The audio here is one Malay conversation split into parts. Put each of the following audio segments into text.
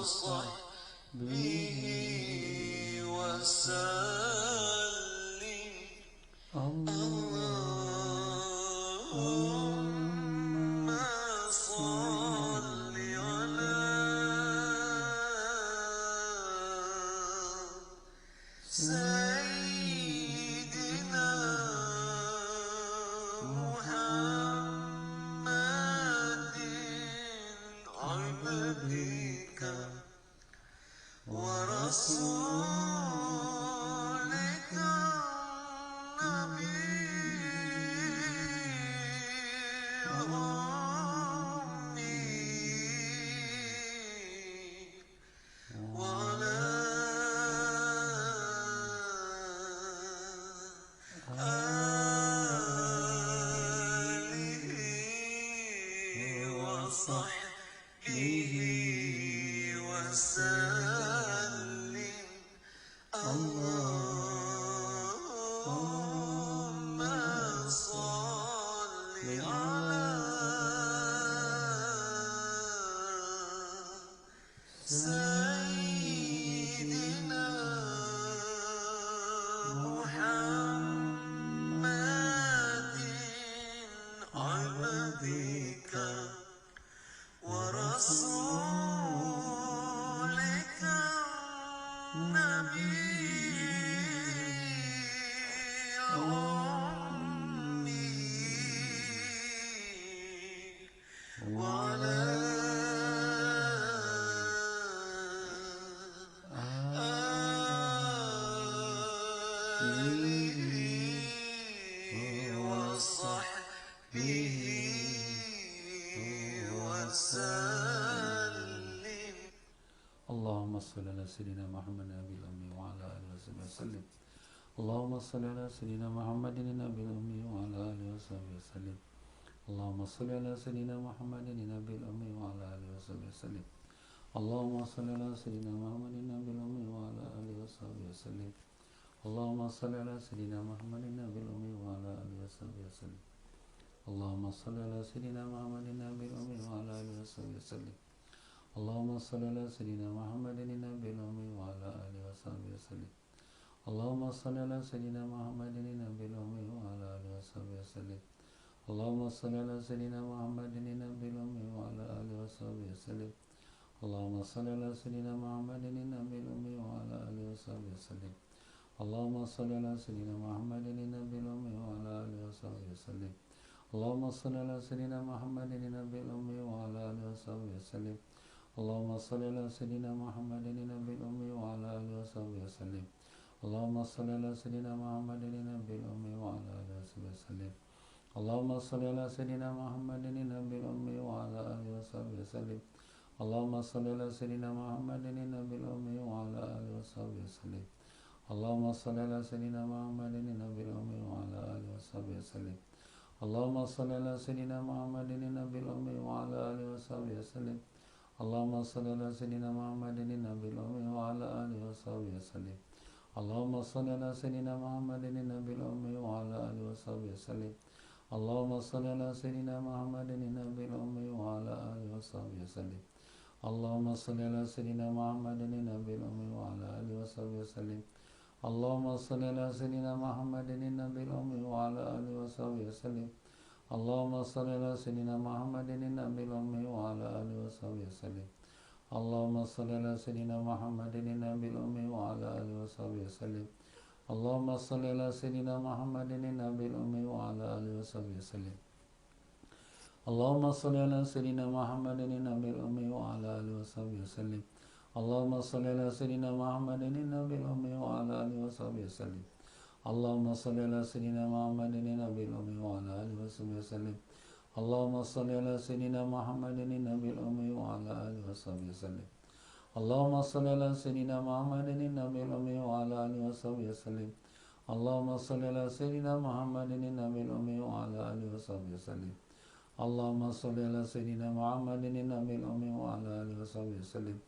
وصحبه وسلم. اللهم صل على سيدنا محمد عبدك ورسولك النبي وعلى آله وصحبه وسلم. اللهم صل على سيدنا محمد عبدك ورسولك النبي وعلى آله وصحبه وسلم. اللهم صل على سيدنا محمد النبي الأمي وعلى آله وصحبه وسلم. اللهم صل على سيدنا محمد النبي الأمي وعلى آله وصحبه وسلم. اللهم صل على سيدنا محمد النبي الأمي وعلى آله وصحبه وسلم. اللهم صل على سيدنا محمد النبي الأمي وعلى آله وصحبه وسلم. اللهم صل على سيدنا محمد النبي الأمي وعلى آله وصحبه وسلم. اللهم صل على سيدنا محمد النبي الأمي وعلى آله وصحبه وسلم. اللهم صل على سيدنا محمد النبي الأمي وعلى آله وصحبه وسلم. اللهم صل على سيدنا محمد النبي الأمي وعلى آله وصحبه وسلم. اللهم صل على سيدنا محمد النبي الأمي وعلى آله وصحبه وسلم. اللهم صل على سيدنا محمد النبي الأمي وعلى آله وصحبه وسلم. اللهم صل على سيدنا محمد النبي الأمي وعلى آله وصحبه وسلم. اللهم صل على سيدنا محمد النبي الأمي وعلى آله وصحبه وسلم. اللهم صل على سيدنا محمد النبي الأمي وعلى آله وصحبه وسلم. اللهم صل على سيدنا محمد النبي الأمي وعلى آله وصحبه وسلم. اللهم صل على سيدنا محمد النبي الأمي وعلى آله وصحبه وسلم. اللهم صل على سيدنا محمد النبي الأمي وعلى آله وصحبه وسلم. اللهم صل على سيدنا محمد النبي الأمي وعلى آله وصحبه وسلم. اللهم صل على سيدنا محمد النبي الأمي وعلى آله وصحبه وسلم. اللهم صل على سيدنا محمد النبي الأمي وعلى آله وصحبه وسلم. اللهم صل على سيدنا محمد النبي الأمي وعلى آله وصحبه وسلم. اللهم صل على سيدنا محمد النبي الأمي وعلى آله وصحبه وسلم. اللهم صل على سيدنا محمد النبي الأمي وعلى آله وصحبه وسلم. اللهم صل على سيدنا محمد النبي الأمي وعلى آله وصحبه وسلم. اللهم صل على سيدنا محمد النبي الأمي وعلى آله وصحبه وسلم. اللهم صل على سيدنا محمد النبي الأمي وعلى آله وصحبه وسلم. اللهم صل على سيدنا محمد النبي الأمي وعلى آله وصحبه وسلم. اللهم صل على سيدنا محمد النبي الأمي وعلى آله وصحبه وسلم. اللهم صل على سيدنا محمد النبي الأمي وعلى آله وصحبه وسلم. اللهم صل على سيدنا محمد النبي الأمي وعلى آله وصحبه وسلم. اللهم صل على سيدنا محمد النبي الأمي وعلى آله وصحبه وسلم. اللهم صل على سيدنا محمد النبي الأمي وعلى آله وصحبه وسلم. اللهم صل على سيدنا محمد النبي الأمي وعلى آله وصحبه وسلم. اللهم صل على سيدنا محمد النبي الأمي وعلى آله وصحبه وسلم.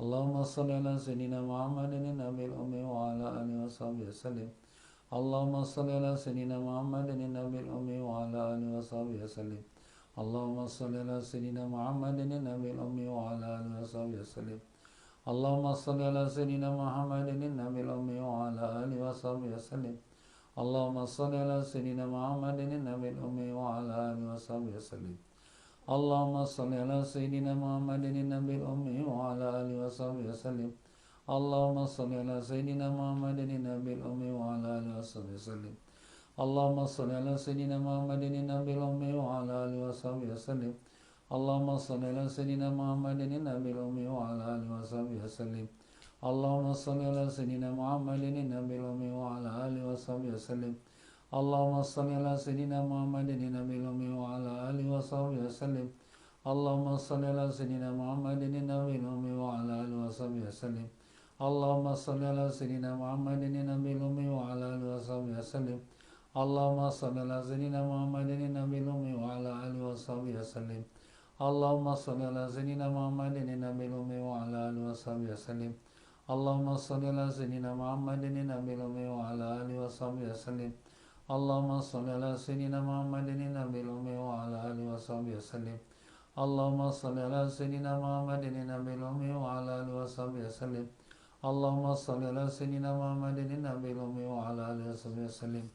اللهم صل على سيدنا محمد النبي الأمي وعلى آله وصحبه وسلم. اللهم صل على سيدنا محمد النبي الأمي وعلى آله وصحبه وسلم. اللهم صل على سيدنا محمد النبي الأمي وعلى آله وصحبه وسلم. اللهم صل على سيدنا محمد النبي الأمي وعلى آله وصحبه وسلم اللهم صل على سيدنا محمد النبي الأمي وعلى آله وصحبه وسلم اللهم صل على سيدنا محمد النبي الأمي وعلى آله وصحبه وسلم اللهم صل على سيدنا محمد النبي الأمي وعلى آله وصحبه وسلم اللهم صل على سيدنا محمد النبي الأمي وعلى آله وصحبه وسلم اللهم صل على سيدنا محمد النبي الأمي وعلى آله وصحبه وسلم اللهم صل على سيدنا محمد النبي الأمي وعلى آله وصحبه وسلم اللهم صل على سيدنا محمد النبي الأمي وعلى آله وصحبه وسلم اللهم صل على سيدنا محمد النبي الأمي وعلى آله وصحبه وسلم اللهم صل على سيدنا محمد النبي الأمي وعلى آله وصحبه وسلم اللهم صل على سيدنا محمد النبي الأمي وعلى آله وصحبه وسلم اللهم صل على سيدنا محمد النبي الأمي وعلى آله وصحبه وسلم اللهم صل على سيدنا محمد النبي الأمي وعلى آله وصحبه وسلم اللهم صل على سيدنا محمد النبي الأمي وعلى آله وصحبه وسلم اللهم صل على سيدنا محمد النبي الأمي وعلى آله وصحبه وسلم اللهم صل على سيدنا محمد النبي الأمي وعلى آله وصحبه وسلم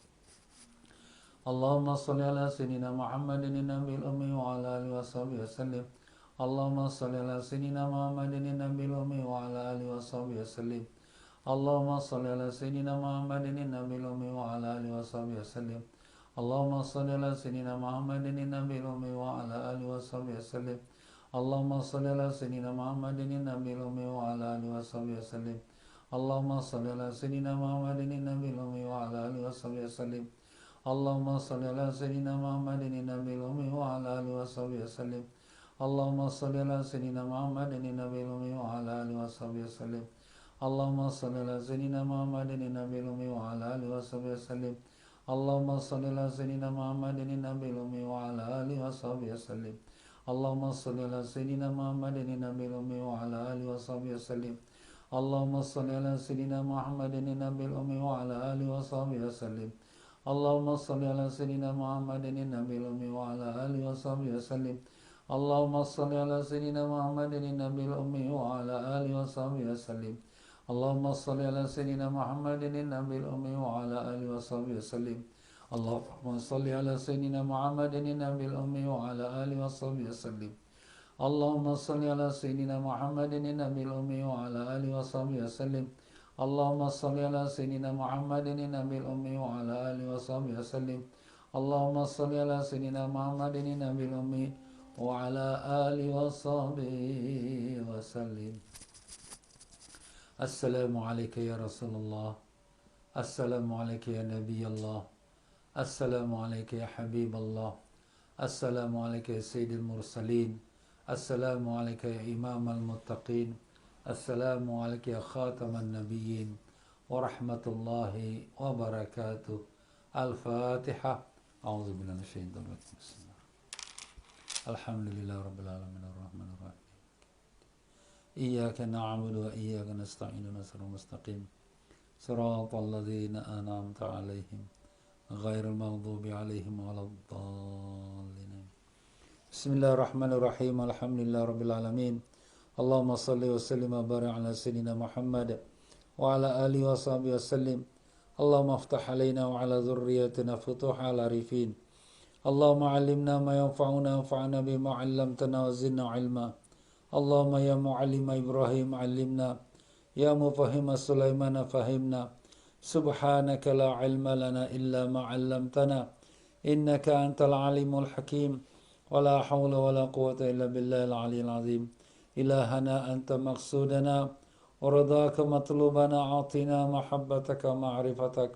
اللهم صل على سيدنا محمد النبي الأمي وعلى آله وصحبه وسلم اللهم صل على سيدنا محمد النبي الأمي وعلى آله وصحبه وسلم اللهم صل على سيدنا محمد النبي الأمي وعلى آله وصحبه وسلم اللهم صل على سيدنا محمد النبي الأمي وعلى آله وصحبه وسلم اللهم صل على سيدنا محمد النبي الأمي وعلى آله وصحبه وسلم اللهم صل على سيدنا محمد النبي الأمي وعلى آله وصحبه وسلم اللهم صل على سيدنا محمد النبي الأمي وعلى آله وصحبه وسلم اللهم صل على سيدنا محمد النبي الأمي وعلى آله وصحبه وسلم اللهم صل على سيدنا محمد النبي الأمي وعلى آله وصحبه وسلم اللهم صل على سيدنا محمد النبي الأمي وعلى آله وصحبه وسلم اللهم صل على سيدنا محمد النبي الأمي وعلى آله وصحبه وسلم اللهم صل على سيدنا محمد النبي الأمي وعلى آله وصحبه وسلم اللهم صل على سيدنا محمد النبي الأمي وعلى آله وصحبه وسلم اللهم صل على سيدنا محمد النبي الأمي وعلى آله وصحبه وسلم اللهم صل على سيدنا محمد النبي الأمي وعلى آله وصحبه وسلم اللهم صل على سيدنا محمد النبي الأمي وعلى آله وصحبه وسلم اللهم صل على سيدنا محمد النبي الأمي وعلى آله وصحبه وسلم اللهم صل على سيدنا محمد النبي الأمي وعلى آله وصحبه وسلم اللهم صل على سيدنا محمد النبي الأمي وعلى آله وصحبه وسلم. السلام عليك يا رسول الله السلام عليك يا نبي الله السلام عليك يا حبيب الله السلام عليك يا سيد المرسلين السلام عليك يا إمام المتقين السلام عليك يا خاتم النبيين ورحمة الله وبركاته. الفاتحة. أعوذ بالله من الشيطان الرجيم. بسم الله. الحمد لله رب العالمين الرحمن الرحيم إياك نعبد وإياك نستعين نصر المستقيم صراط الذين أنعمت عليهم غير المغضوب عليهم ولا الضالين. بسم الله الرحمن الرحيم الحمد لله رب العالمين اللهم صل وسلم وبارك على سيدنا محمد وعلى آله وصحبه وسلم. اللهم افتح علينا وعلى ذريتنا فتوح العارفين. اللهم علمنا ما ينفعنا وانفعنا بما علمتنا وزدنا علما. اللهم يا معلم إبراهيم علمنا يا مفهم سليمان فهمنا. سبحانك لا علم لنا إلا ما علمتنا إنك أنت العليم الحكيم ولا حول ولا قوة إلا بالله العلي العظيم. إلهنا أنت مقصودنا ورضاك مطلوبنا أعطنا محبتك ومعرفتك.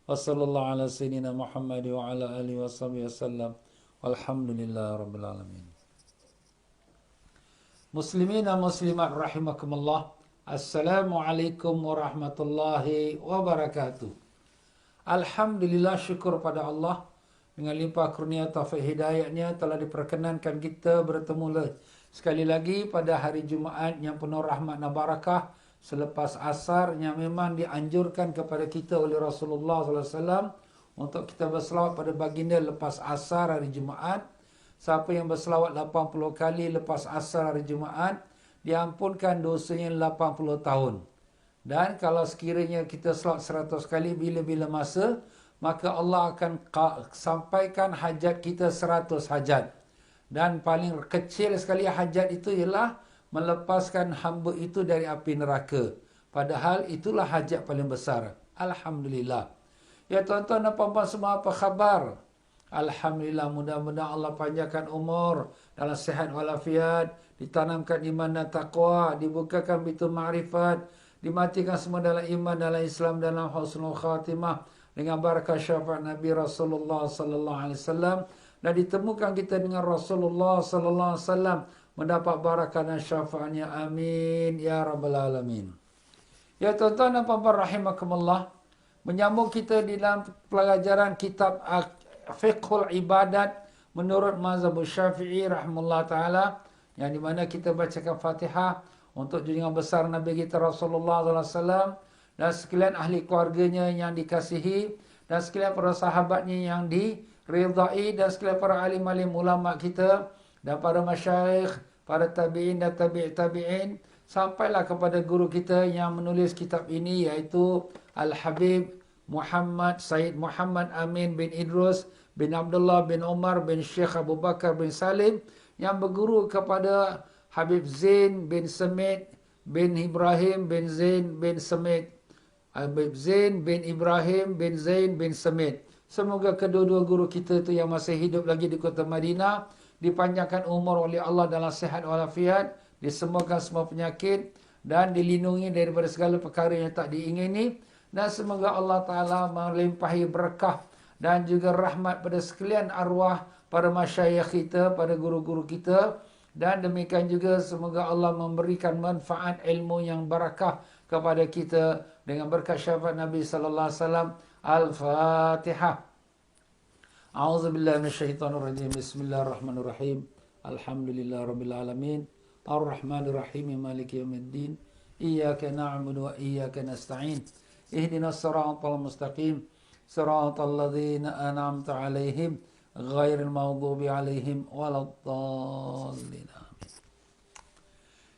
وصلى الله على سيدنا محمد وعلى آله وصحبه وسلم والحمد لله رب العالمين. Muslimin dan muslimat rahimakumullah. Assalamualaikum warahmatullahi wabarakatuh. Alhamdulillah, syukur pada Allah dengan limpah kurnia taufik hidayahnya telah diperkenankan kita bertemu sekali lagi pada hari Jumaat yang penuh rahmat dan barakah selepas asar, yang memang dianjurkan kepada kita oleh Rasulullah SAW untuk kita berselawat pada baginda lepas asar hari Jumaat. Siapa yang berselawat 80 kali lepas asar hari Jumaat, diampunkan dosanya 80 tahun. Dan kalau sekiranya kita solat 100 kali bila-bila masa, maka Allah akan sampaikan hajat kita 100 hajat. Dan paling kecil sekali hajat itu ialah melepaskan hamba itu dari api neraka. Padahal itulah hajat paling besar. Alhamdulillah. Ya tuan-tuan dan puan-puan semua, apa khabar? Alhamdulillah, mudah-mudahan Allah panjangkan umur dalam sihat walafiat, ditanamkan iman dan taqwa, dibukakan pintu ma'rifat, dimatikan semua dalam iman, dalam Islam, dalam husnul khatimah dengan barakah syafaat Nabi Rasulullah sallallahu alaihi wasallam, dan ditemukan kita dengan Rasulullah sallallahu alaihi wasallam mendapat barakah dan syafaatnya. Amin ya rabbal alamin. Ya tuan-tuan dan puan-puan rahimakumullah, menyambung kita di dalam pelajaran kitab Fiqhul Ibadat menurut mazhab Syafi'i rahimahullah taala, yang di mana kita bacakan Fatihah untuk junjungan besar Nabi kita Rasulullah sallallahu alaihi wasallam dan sekalian ahli keluarganya yang dikasihi, dan sekalian para sahabatnya yang diridai, dan sekalian para alim-alim ulama kita dan para masyayikh, para tabi'in dan tabi'in, sampailah kepada guru kita yang menulis kitab ini, iaitu Al-Habib Muhammad Said Muhammad Amin bin Idrus bin Abdullah bin Umar bin Syekh Abu Bakar bin Salim, yang berguru kepada Habib Zain bin Semit bin Ibrahim bin Zain bin Semit, Habib Zain bin Ibrahim bin Zain bin Semit. Semoga kedua-dua guru kita itu yang masih hidup lagi di kota Madinah dipanjangkan umur oleh Allah dalam sihat walafiat, disembuhkan semua penyakit dan dilindungi daripada segala perkara yang tak diingini, dan semoga Allah Ta'ala melimpahi berkah dan juga rahmat pada sekalian arwah para masyayikh kita, pada guru-guru kita, dan demikian juga semoga Allah memberikan manfaat ilmu yang barakah kepada kita dengan berkat syafaat Nabi sallallahu alaihi wasallam. Al-Fatihah. A'udzubillahi minasyaitonirrajim. Bismillahirrahmanirrahim. Alhamdulillahirabbil alamin. Ar-Rahmanirrahim. Maliki yaumiddin. Iyyaka na'budu wa iyyaka nasta'in. Ihdinas siratal mustaqim. Siratal ladzina an'amta 'alaihim ghairil maghdubi 'alaihim waladdallin.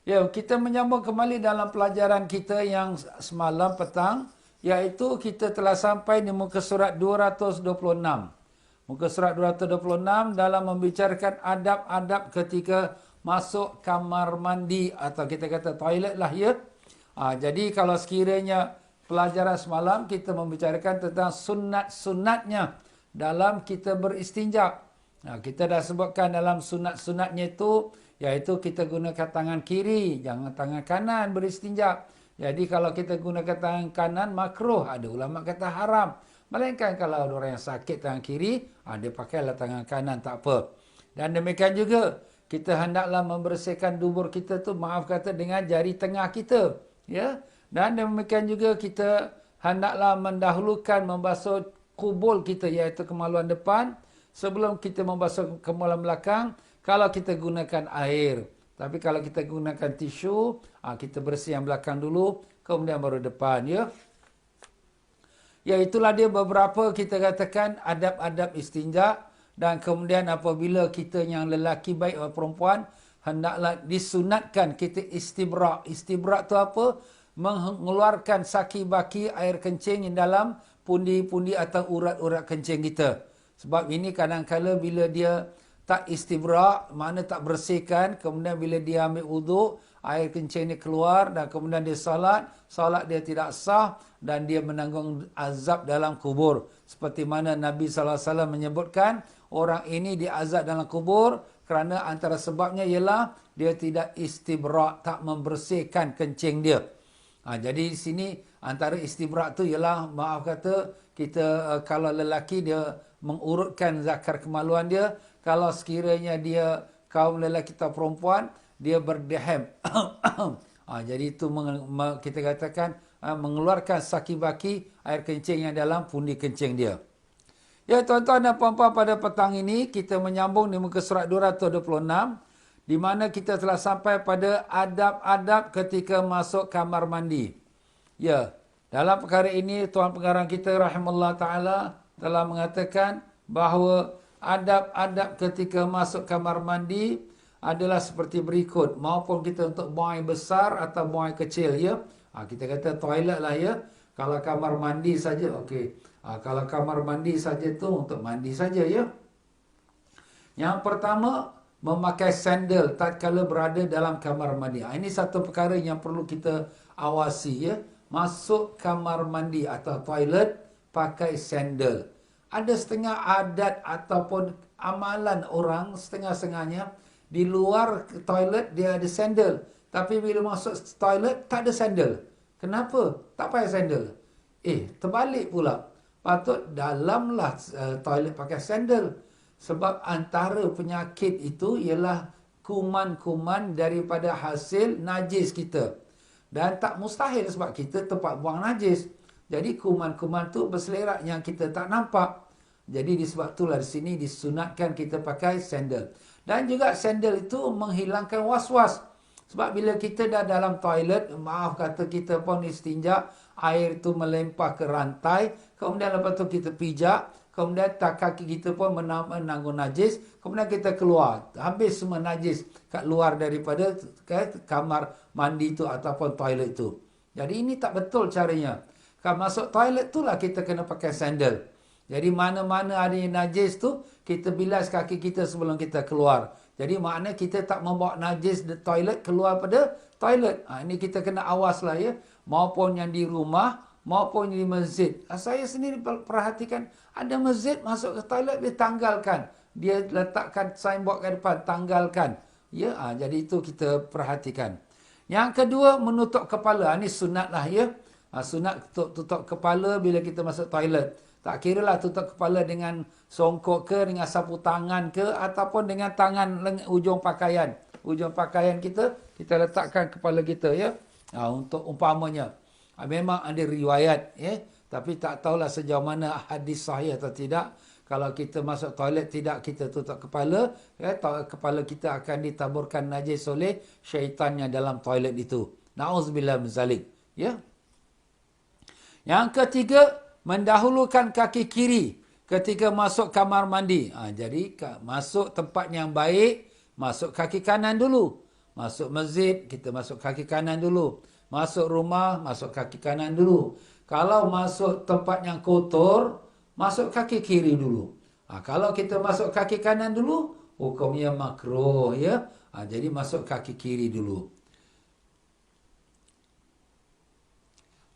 Ya, kita menyambung kembali dalam pelajaran kita yang semalam petang, iaitu kita telah sampai di muka surat 226. Muka surat 226 dalam membicarakan adab-adab ketika masuk kamar mandi, atau kita kata toilet lah ya. Jadi kalau sekiranya pelajaran semalam kita membicarakan tentang sunat-sunatnya dalam kita beristinja. Kita dah sebutkan dalam sunat-sunatnya itu, iaitu kita gunakan tangan kiri, jangan tangan kanan beristinja. Jadi kalau kita gunakan tangan kanan makruh, ada ulama kata haram. Melainkan kalau ada orang yang sakit tangan kiri, dia pakailah tangan kanan, tak apa. Dan demikian juga kita hendaklah membersihkan dubur kita tu, maaf kata, dengan jari tengah kita, ya. Dan demikian juga kita hendaklah mendahulukan membasuh kubul kita, iaitu kemaluan depan, sebelum kita membasuh kemaluan belakang kalau kita gunakan air. Tapi kalau kita gunakan tisu, kita bersih yang belakang dulu, kemudian baru depan, ya. Ya, itulah dia beberapa kita katakan adab-adab istinja. Dan kemudian apabila kita yang lelaki baik atau perempuan, hendaklah disunatkan kita istibrak. Istibrak tu apa? Mengeluarkan saki-baki air kencing dalam pundi-pundi atau urat-urat kencing kita. Sebab ini kadang-kala bila dia tak istibrak, mana tak bersihkan, kemudian bila dia ambil wuduk, air kencing ni keluar, dan kemudian dia salat dia tidak sah, dan dia menanggung azab dalam kubur. Seperti mana Nabi SAW menyebutkan, orang ini diazab dalam kubur kerana antara sebabnya ialah dia tidak istibrak, tak membersihkan kencing dia. Jadi di sini antara istibrak tu ialah, maaf kata, kita kalau lelaki dia mengurutkan zakar kemaluan dia, kalau sekiranya dia kaum lelaki atau perempuan, dia berdeham. Jadi itu kita katakan mengeluarkan saki-baki air kencing yang dalam pundi kencing dia. Ya tuan-tuan dan puan-puan, pada petang ini kita menyambung di muka surat 226, di mana kita telah sampai pada adab-adab ketika masuk kamar mandi. Ya, dalam perkara ini tuan pengarang kita rahimahullah ta'ala telah mengatakan bahawa adab-adab ketika masuk kamar mandi adalah seperti berikut. Maupun kita untuk buang air besar atau buang air kecil, ya. Kita kata toilet lah, ya. Kalau kamar mandi saja, okey. Kalau kamar mandi saja tu untuk mandi saja, ya. Yang pertama, memakai sandal tatkala berada dalam kamar mandi. Ini satu perkara yang perlu kita awasi, ya. Masuk kamar mandi atau toilet pakai sandal. Ada setengah adat ataupun amalan orang setengah-setengahnya di luar toilet dia ada sandal, tapi bila masuk toilet tak ada sandal. Kenapa? Tak pakai sandal. Terbalik pula. Patut dalamlah toilet pakai sandal. Sebab antara penyakit itu ialah kuman-kuman daripada hasil najis kita. Dan tak mustahil sebab kita tempat buang najis. Jadi kuman-kuman tu berselerak yang kita tak nampak. Jadi disebab itulah di sini disunatkan kita pakai sandal. Dan juga sandal itu menghilangkan was-was. Sebab bila kita dah dalam toilet, maaf kata kita pun istinja, air tu melempah ke rantai, kemudian lepas tu kita pijak, kemudian kaki kita pun menanggung najis, kemudian kita keluar. Habis semua najis kat luar daripada kamar mandi tu ataupun toilet tu. Jadi ini tak betul caranya. Kalau masuk toilet tu lah kita kena pakai sandal. Jadi mana-mana ada yang najis tu, kita bilas kaki kita sebelum kita keluar. Jadi makna kita tak membawa najis di toilet keluar pada toilet. Ini kita kena awas lah, ya. Maupun yang di rumah, maupun di masjid. Saya sendiri perhatikan, ada masjid masuk ke toilet, dia tanggalkan. Dia letakkan signboard ke depan, tanggalkan. Ya, jadi itu kita perhatikan. Yang kedua, menutup kepala. Ini sunat lah, ya. Sunat tutup kepala bila kita masuk toilet. Tak kira lah tutup kepala dengan songkok ke, dengan sapu tangan ke, ataupun dengan tangan ujung pakaian. Ujung pakaian kita letakkan kepala kita, ya. Untuk umpamanya. Memang ada riwayat, ya. Tapi tak tahulah sejauh mana hadis sahih atau tidak. Kalau kita masuk toilet tidak kita tutup kepala, ya, kepala kita akan ditaburkan najis oleh syaitannya dalam toilet itu. Na'udzubillah min zalik, ya. Yang ketiga, mendahulukan kaki kiri ketika masuk kamar mandi. Jadi masuk tempat yang baik, masuk kaki kanan dulu. Masuk masjid, kita masuk kaki kanan dulu. Masuk rumah, masuk kaki kanan dulu. Kalau masuk tempat yang kotor, masuk kaki kiri dulu. Kalau kita masuk kaki kanan dulu, hukumnya makruh, ya. Jadi masuk kaki kiri dulu.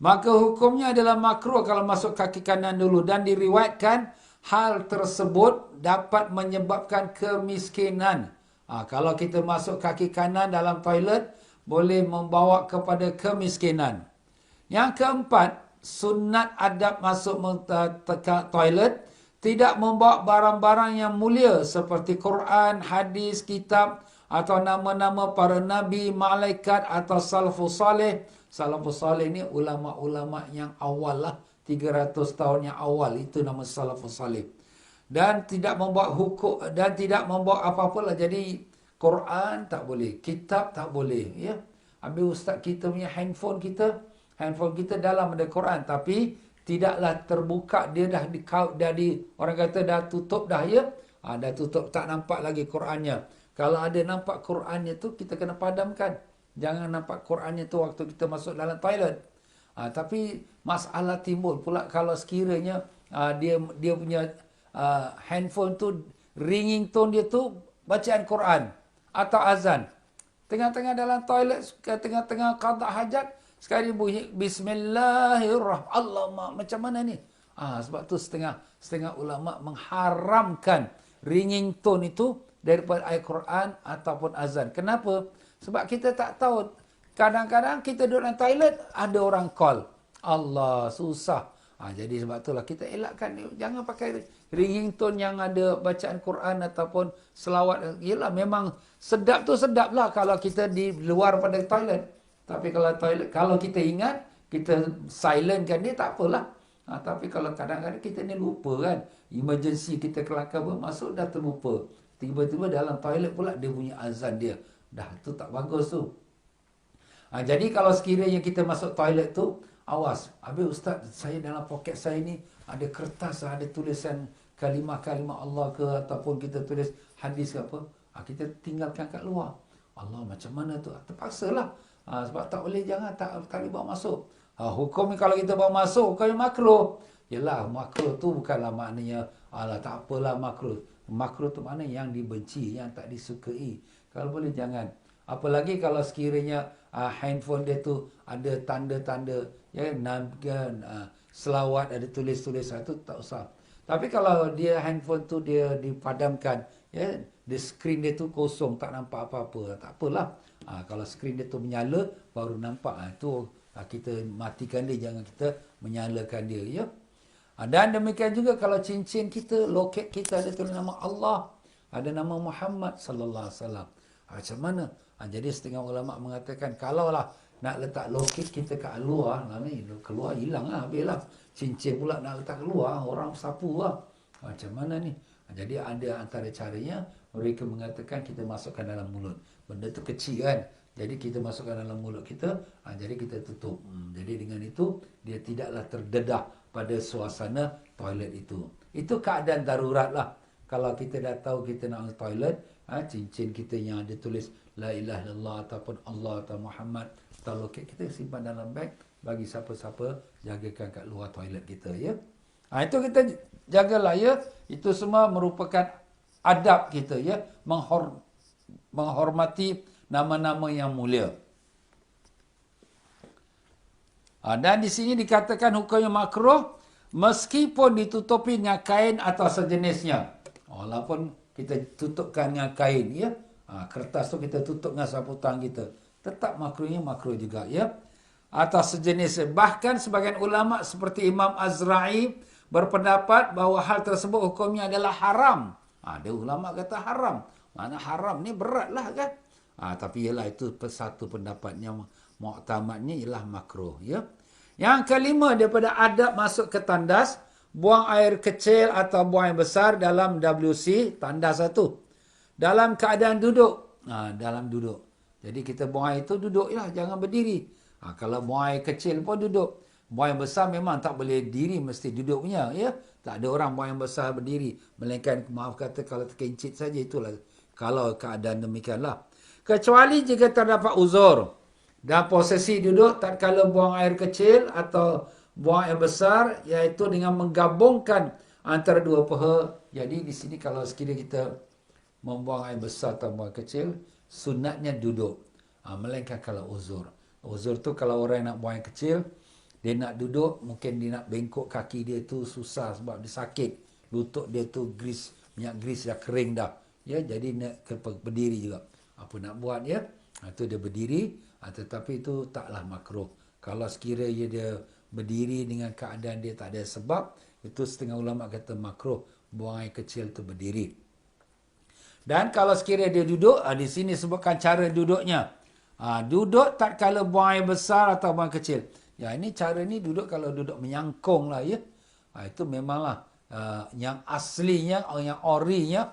Maka hukumnya adalah makruh kalau masuk kaki kanan dulu. Dan diriwayatkan hal tersebut dapat menyebabkan kemiskinan. Kalau kita masuk kaki kanan dalam toilet, boleh membawa kepada kemiskinan. Yang keempat, sunat adab masuk toilet, tidak membawa barang-barang yang mulia seperti Quran, hadis, kitab, atau nama-nama para nabi, malaikat atau salafus salih. Salafus salih ni ulama-ulama yang awal lah. 300 tahun yang awal. Itu nama salafus salih. Dan tidak membawa hukum. Dan tidak membawa apa-apa lah. Jadi Quran tak boleh. Kitab tak boleh. Ya. Habis ustaz kita punya handphone kita dalam ada Quran. Tapi tidaklah terbuka. Dia dah orang kata dah tutup dah, ya. Dah tutup. Tak nampak lagi Qurannya. Kalau ada nampak Qurannya tu, kita kena padamkan. Jangan nampak Qurannya tu waktu kita masuk dalam toilet. Tapi masalah timbul pula kalau sekiranya dia punya handphone tu, ringing tone dia tu bacaan Quran atau azan. Tengah-tengah dalam toilet, tengah-tengah qada hajat, sekali bunyi Bismillahirrahmanirrahim. Allah, macam mana ni? Sebab tu setengah ulama mengharamkan ringing tone itu daripada ayat Quran ataupun azan. Kenapa? Sebab kita tak tahu. Kadang-kadang kita duduk dalam toilet, ada orang call. Allah, susah. Jadi sebab itulah kita elakkan. Jangan pakai ringing tone yang ada bacaan Quran ataupun selawat. Yelah, memang sedap tu sedap lah kalau kita di luar pada toilet. Tapi kalau kita ingat, kita silentkan dia, tak apalah. Tapi kalau kadang-kadang kita ni lupa kan. Emergency kita kelakar masuk dah terlupa. Tiba-tiba dalam toilet pula dia punya azan dia. Dah, tu tak bagus tu. Jadi kalau sekiranya kita masuk toilet tu, awas. Habis ustaz, saya dalam poket saya ni ada kertas, ada tulisan kalimah-kalimah Allah ke, ataupun kita tulis hadis ke apa. Kita tinggalkan kat luar. Allah macam mana tu? Terpaksalah. Sebab tak boleh, jangan, tak boleh bawa masuk. Hukum ni kalau kita bawa masuk, hukumnya makruh. Yelah, makruh tu bukanlah maknanya, alah tak apalah makruh. Makruh tu maknanya yang dibenci, yang tak disukai. Kalau boleh jangan. Apalagi kalau sekiranya handphone dia tu ada tanda-tanda, ya, selawat, ada tulis-tulis, itu tak usah. Tapi kalau dia handphone tu dia dipadamkan, ya, di skrin dia tu kosong, tak nampak apa-apa, tak apalah. Kalau skrin dia tu menyala, baru nampak. Itu kita matikan dia, jangan kita menyalakan dia, ya. Dan demikian juga kalau cincin kita, loket kita ada tulis nama Allah, ada nama Muhammad sallallahu alaihi wasallam. Macam mana? Jadi setengah ulama mengatakan, kalaulah nak letak loket kita kat luar, ni keluar hilang lah, habislah. Cincin pula nak letak keluar, orang sapu lah. Macam mana ni? Jadi ada antara caranya, mereka mengatakan kita masukkan dalam mulut. Benda tu kecil kan? Jadi kita masukkan dalam mulut kita, jadi kita tutup. Jadi dengan itu, dia tidaklah terdedah pada suasana toilet itu. Itu keadaan darurat lah. Kalau kita dah tahu kita nak toilet, cincin kita yang ada tulis La ilaha illallah ataupun Allah atau Muhammad atau loket, kita simpan dalam beg, bagi siapa-siapa jagakan kat luar toilet kita, ya. Itu kita jagalah, ya. Itu semua merupakan adab kita, ya, menghormati nama-nama yang mulia. Dan di sini dikatakan hukumnya makruh meskipun ditutupi dengan kain atau sejenisnya. Walaupun kita tutupkan dengan kain, ya. Kertas tu kita tutup dengan saputan kita, tetap makruhnya makruh juga, ya. Atau sejenis. Bahkan sebagian ulama seperti Imam Azra'i berpendapat bahawa hal tersebut hukumnya adalah haram. Ada ulama kata haram. Mana haram ni beratlah kan. Tapi ialah itu satu pendapatnya, muktamadnya ialah makruh, ya. Yang kelima daripada adab masuk ke tandas, buang air kecil atau buang air besar dalam WC, tandas satu. Dalam keadaan duduk. Dalam duduk. Jadi kita buang air itu duduk lah, jangan berdiri. Kalau buang air kecil pun duduk. Buang air besar memang tak boleh diri, mesti duduk punya, ya. Tak ada orang buang air besar berdiri. Melainkan, maaf kata, kalau terkincit saja, itulah. Kalau keadaan demikianlah. Kecuali jika terdapat uzur. Dan posisi duduk tatkala buang air kecil atau buang air besar, iaitu dengan menggabungkan antara dua paha. Jadi di sini kalau sekiranya kita membuang air besar atau buang air kecil, sunatnya duduk. Melainkan kalau uzur. Uzur tu kalau orang nak buang air kecil, dia nak duduk, mungkin dia nak bengkok kaki dia tu susah sebab dia sakit. Lutut dia tu minyak gris dah kering dah. Ya, jadi nak berdiri juga. Apa nak buat, ya? Itu dia berdiri, tetapi itu taklah makruh. Kalau sekiranya dia berdiri dengan keadaan dia tak ada sebab, itu setengah ulama kata makruh buang air kecil tu berdiri. Dan kalau sekiranya dia duduk, di sini sebutkan cara duduknya. Duduk tatkala buang air besar atau buang air kecil. Ya, ini cara ni duduk kalau duduk menyangkung lah, ya. Itu memanglah yang aslinya, yang orinya,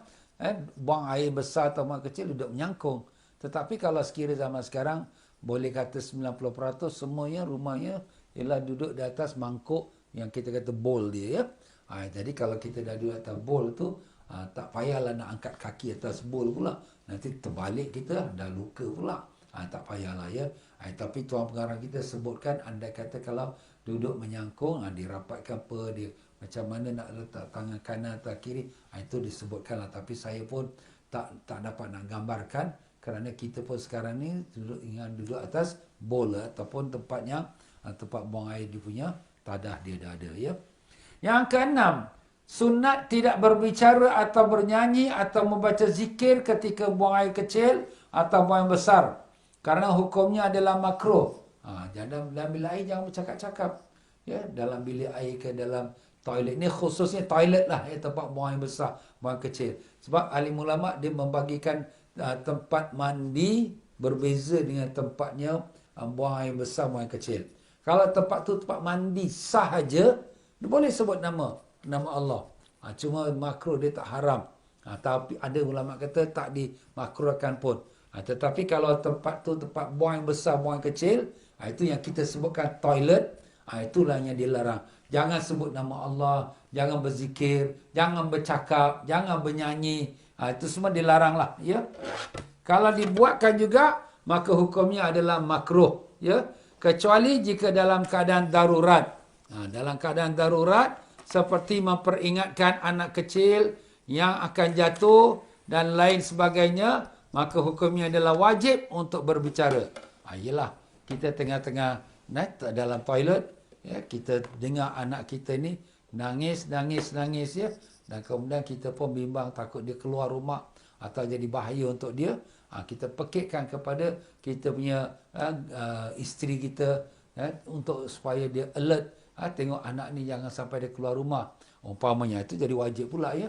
buang air besar atau buang air kecil duduk menyangkung. Tetapi kalau sekiranya zaman sekarang, boleh kata 90% semuanya rumahnya ialah duduk di atas mangkuk yang kita kata bowl dia, ya. Jadi kalau kita dah duduk atas bowl tu, tak payahlah nak angkat kaki atas bowl pula. Nanti terbalik kita, dah luka pula. Tak payahlah, ya. Tapi tuan pengarang kita sebutkan, andai kata kalau duduk menyangkung, dirapatkan apa, dia macam mana nak letak tangan kanan atau kiri, itu disebutkanlah. Tapi saya pun tak dapat nak gambarkan, kerana kita pun sekarang ni duduk atas bowl, ataupun tempatnya, tempat buang air dia punya tadah dia dah ada, ya. Yang keenam, sunat tidak berbicara atau bernyanyi atau membaca zikir ketika buang air kecil atau buang air besar. Kerana hukumnya adalah makruh. Dalam bilik air jangan bercakap-cakap. Ya, dalam bilik air ke dalam toilet. Ini khususnya toilet lah, ya, tempat buang air besar, buang air kecil. Sebab alim ulama dia membagikan tempat mandi berbeza dengan tempatnya buang air besar, buang air kecil. Kalau tempat tu tempat mandi sahaja, dia boleh sebut nama Allah. Cuma makruh, dia tak haram. Tapi ada ulama kata tak dimakruhkan pun. Tetapi kalau tempat tu tempat buang besar, buang kecil, itu yang kita sebutkan toilet, itulah yang dilarang. Jangan sebut nama Allah, jangan berzikir, jangan bercakap, jangan bernyanyi. Itu semua dilarang lah, ya. Kalau dibuatkan juga, maka hukumnya adalah makruh, ya. Kecuali jika dalam keadaan darurat. Dalam keadaan darurat, seperti memperingatkan anak kecil yang akan jatuh dan lain sebagainya, maka hukumnya adalah wajib untuk berbicara. Yelah, kita tengah-tengah dalam toilet, ya, kita dengar anak kita ni nangis, ya. Dan kemudian kita pun bimbang takut dia keluar rumah atau jadi bahaya untuk dia. Kita pekikkan kepada kita punya isteri kita, untuk supaya dia alert. Tengok anak ni jangan sampai dia keluar rumah. Umpamanya itu jadi wajib pula, ya.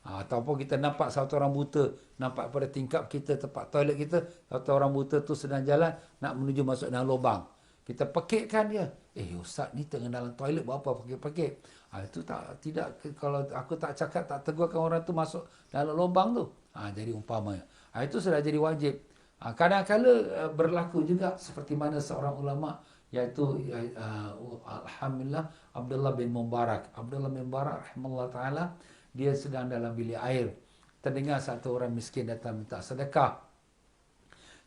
Ataupun kita nampak satu orang buta, nampak pada tingkap kita, tempat toilet kita, satu orang buta tu sedang jalan nak menuju masuk dalam lubang. Kita pekikkan dia. Ustaz ni tengah dalam toilet buat apa pekik-pekik? Itu tidak, kalau aku tak cakap, tak tegurkan orang tu masuk dalam lubang tu. Jadi umpamanya. Itu sudah jadi wajib. Kadang-kadang berlaku juga seperti mana seorang ulama, iaitu alhamdulillah Abdullah bin Mubarak. Abdullah bin Mubarak rahimahullah ta'ala, dia sedang dalam bilik air. Terdengar satu orang miskin datang minta sedekah.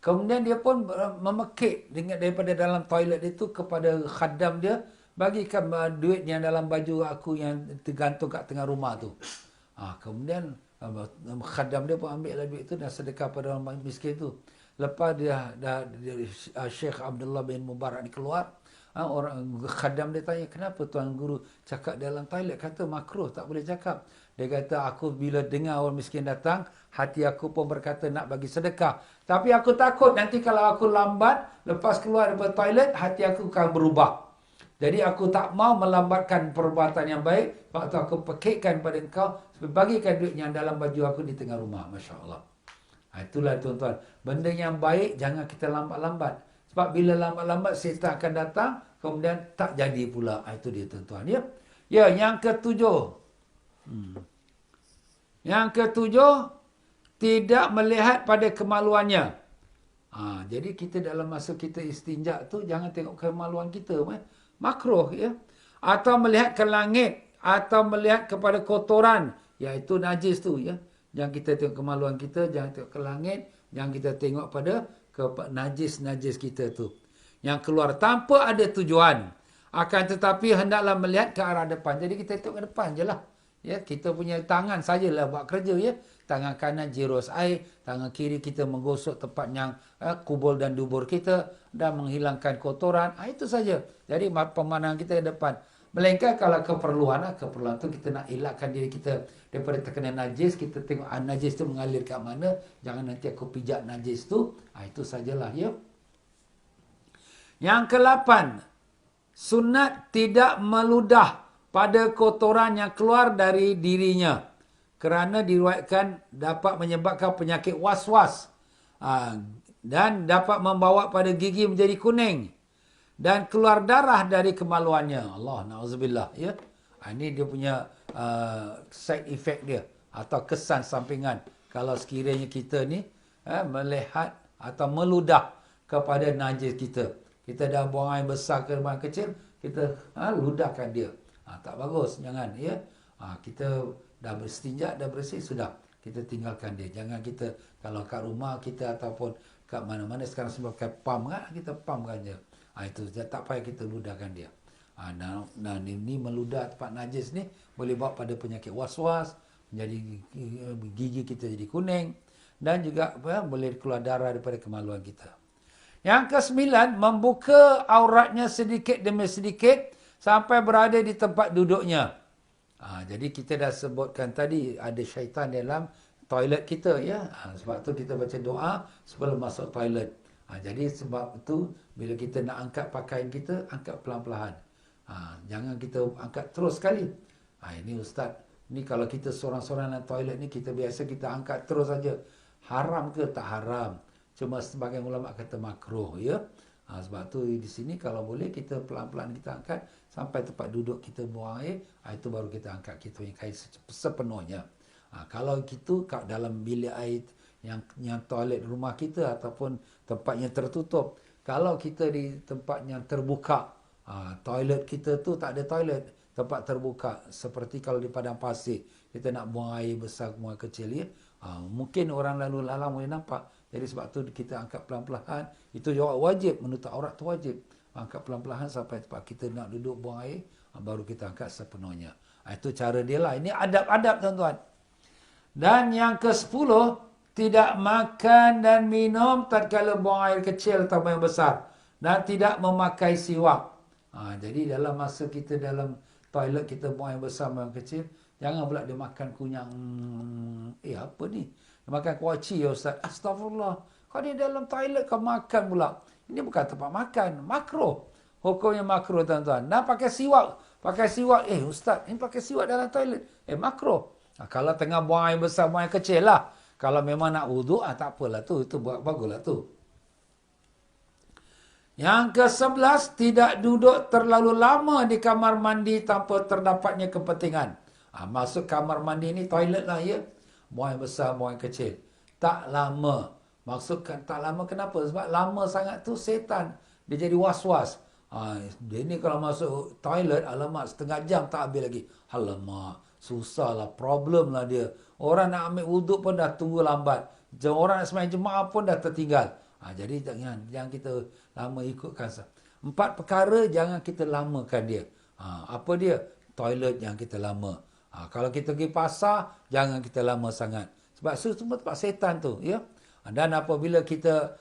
Kemudian dia pun memekik daripada dalam toilet itu kepada khadam dia, bagikan duit yang dalam baju aku yang tergantung kat tengah rumah tu. Kemudian khadam dia pun ambil duit itu dan sedekah pada orang miskin tu. Lepas dia Syekh Abdullah bin Mubarak ni keluar, orang khadam dia tanya, kenapa Tuan Guru cakap dalam toilet? Kata makruh, tak boleh cakap. Dia kata, aku bila dengar orang miskin datang, hati aku pun berkata nak bagi sedekah. Tapi aku takut nanti kalau aku lambat, lepas keluar daripada toilet, hati aku akan berubah. Jadi aku tak mau melambatkan perbuatan yang baik, waktu aku pekikkan pada engkau, bagikan duit yang dalam baju aku di tengah rumah. Masya Allah. Itulah tuan-tuan. Benda yang baik, jangan kita lambat-lambat. Sebab bila lambat-lambat, syaitan akan datang, kemudian tak jadi pula. Itu dia tuan-tuan. Ya, yang ketujuh. Yang ketujuh, tidak melihat pada kemaluannya. Jadi kita dalam masa kita istinja tu, jangan tengok kemaluan kita. Makruh, ya. Atau melihat ke langit, atau melihat kepada kotoran, iaitu najis tu, ya. Jangan kita tengok kemaluan kita, jangan tengok ke langit, jangan kita tengok pada najis-najis kita tu. Yang keluar tanpa ada tujuan. Akan tetapi hendaklah melihat ke arah depan. Jadi kita tengok ke depan je lah. Ya, kita punya tangan sajalah buat kerja, ya. Tangan kanan jirus air, tangan kiri kita menggosok tempat yang kubul dan dubur kita dan menghilangkan kotoran. Itu saja. Jadi pemandangan kita di depan. Melainkan kalau keperluan tu kita nak elakkan diri kita daripada terkena najis, kita tengok najis tu mengalir kat mana, jangan nanti aku pijak najis tu. Itu sajalah, ya. Yang ke-8, sunat tidak meludah pada kotoran yang keluar dari dirinya, kerana diriwayatkan dapat menyebabkan penyakit was-was dan dapat membawa pada gigi menjadi kuning dan keluar darah dari kemaluannya. Allah, na'udzubillah, ya. Ini dia punya side effect dia atau kesan sampingan kalau sekiranya kita ni melihat atau meludah kepada najis kita. Kita dah buang air besar ke buang kecil, kita ludahkan dia. Tak bagus, jangan, ya. Kita dah berstinja, dah bersih, sudah. Kita tinggalkan dia. Jangan kita, kalau kat rumah kita ataupun kat mana-mana sekarang sebab pakai pump, kita pumpkan je. Itu tak payah kita ludahkan dia. Dan ini meludah tempat najis ni boleh bawa pada penyakit was-was, menjadi gigi kita jadi kuning dan juga boleh keluar darah daripada kemaluan kita. Yang ke-9, membuka auratnya sedikit demi sedikit sampai berada di tempat duduknya. Jadi kita dah sebutkan tadi ada syaitan dalam toilet kita, ya. Sebab tu kita baca doa sebelum masuk toilet. Jadi sebab tu bila kita nak angkat pakaian kita, angkat pelan-pelan. Jangan kita angkat terus sekali. Ini ustaz, ni kalau kita seorang-seorang dalam toilet ni, kita biasa kita angkat terus saja. Haram ke? Tak haram. Cuma sebagian ulama kata makruh, ya. Sebab tu di sini kalau boleh kita pelan-pelan kita angkat sampai tempat duduk kita buang air, itu baru kita angkat kita punya kain sepenuhnya. Kalau gitu dalam bilik air yang toilet rumah kita ataupun tempat yang tertutup, kalau kita di tempat yang terbuka, toilet kita tu tak ada toilet, tempat terbuka, seperti kalau di padang pasir kita nak buang air besar buang kecil, ya, Mungkin orang lalu lalang boleh nampak. Jadi sebab tu kita angkat pelan-pelan. Itu jawab wajib. Menutup aurat tu wajib. Angkat pelan-pelan sampai tempat kita nak duduk buang air. Baru kita angkat sepenuhnya. Itu cara dia lah. Ini adab-adab tuan-tuan. Dan yang ke-10, tidak makan dan minum tatkala buang air kecil atau yang besar. Dan tidak memakai siwak. Jadi dalam masa kita dalam toilet kita buang air besar buang air kecil, jangan pula dia makan kunyang. Apa ni? Dia makan kuaci ya Ustaz. Astagfirullah. Kau ni dalam toilet kau makan pula. Ini bukan tempat makan. Makruh. Hukumnya makruh tuan-tuan. Nah pakai siwak. Pakai siwak. Ustaz, ini pakai siwak dalam toilet. Makruh. Kalau tengah buang air besar, buang air kecil lah. Kalau memang nak wuduk, tak apalah tu. Itu baguslah tu. Yang ke-11, tidak duduk terlalu lama di kamar mandi tanpa terdapatnya kepentingan. Masuk kamar mandi ni toilet lah ya. Buang air besar, buang air kecil. Tak lama. Maksudkan tak lama kenapa? Sebab lama sangat tu setan. Dia jadi was-was. Dia ni kalau masuk toilet, alamak setengah jam tak habis lagi. Alamak, susahlah, problem lah dia. Orang nak ambil wuduk pun dah tunggu lambat. Orang nak sembahyang jemaah pun dah tertinggal. Jadi jangan kita lama ikutkan. 4 perkara jangan kita lamakan dia. Apa dia? Toilet yang kita lama. Kalau kita pergi pasar, jangan kita lama sangat. Sebab semua tempat setan tu. Ya? Dan apabila kita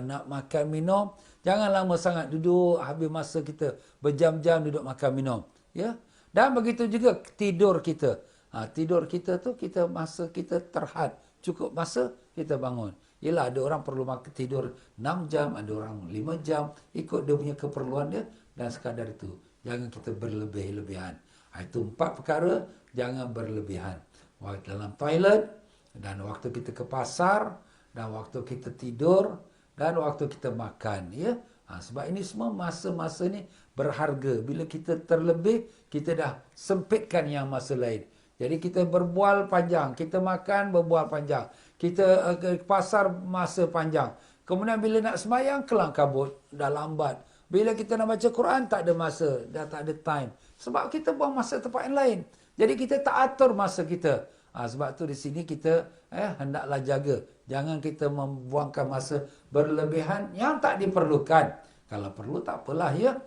nak makan minum, jangan lama sangat duduk, habis masa kita berjam-jam duduk makan minum. Ya? Dan begitu juga tidur kita. Tidur kita tu masa kita terhad. Cukup masa kita bangun. Yelah ada orang perlu tidur 6 jam, ada orang 5 jam. Ikut dia punya keperluan dia. Dan sekadar itu. Jangan kita berlebih-lebihan. Itu 4 perkara, jangan berlebihan. Waktu dalam toilet, dan waktu kita ke pasar, dan waktu kita tidur, dan waktu kita makan. Ya? Sebab ini semua masa-masa ni berharga. Bila kita terlebih, kita dah sempitkan yang masa lain. Jadi kita berbual panjang. Kita makan, berbual panjang. Kita ke pasar, masa panjang. Kemudian bila nak sembahyang, kelang kabut. Dah lambat. Bila kita nak baca Quran, tak ada masa. Dah tak ada time. Sebab kita buang masa tempat yang lain. Jadi kita tak atur masa kita. Sebab tu di sini kita hendaklah jaga. Jangan kita membuangkan masa berlebihan yang tak diperlukan. Kalau perlu, tak apalah ya.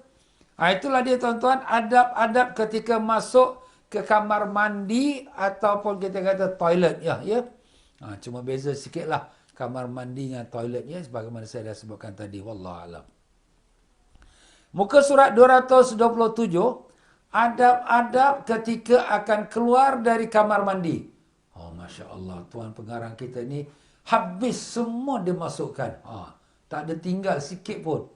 Itulah dia tuan-tuan. Adab-adab ketika masuk ke kamar mandi ataupun kita kata toilet. Ya. Cuma beza sikitlah kamar mandi dengan toilet ya. Sebagaimana saya dah sebutkan tadi. Wallahualam. Muka surat 227. Adab-adab ketika akan keluar dari kamar mandi. Masya Allah. Tuan pengarang kita ni habis semua dia masukkan. Tak ada tinggal sikit pun.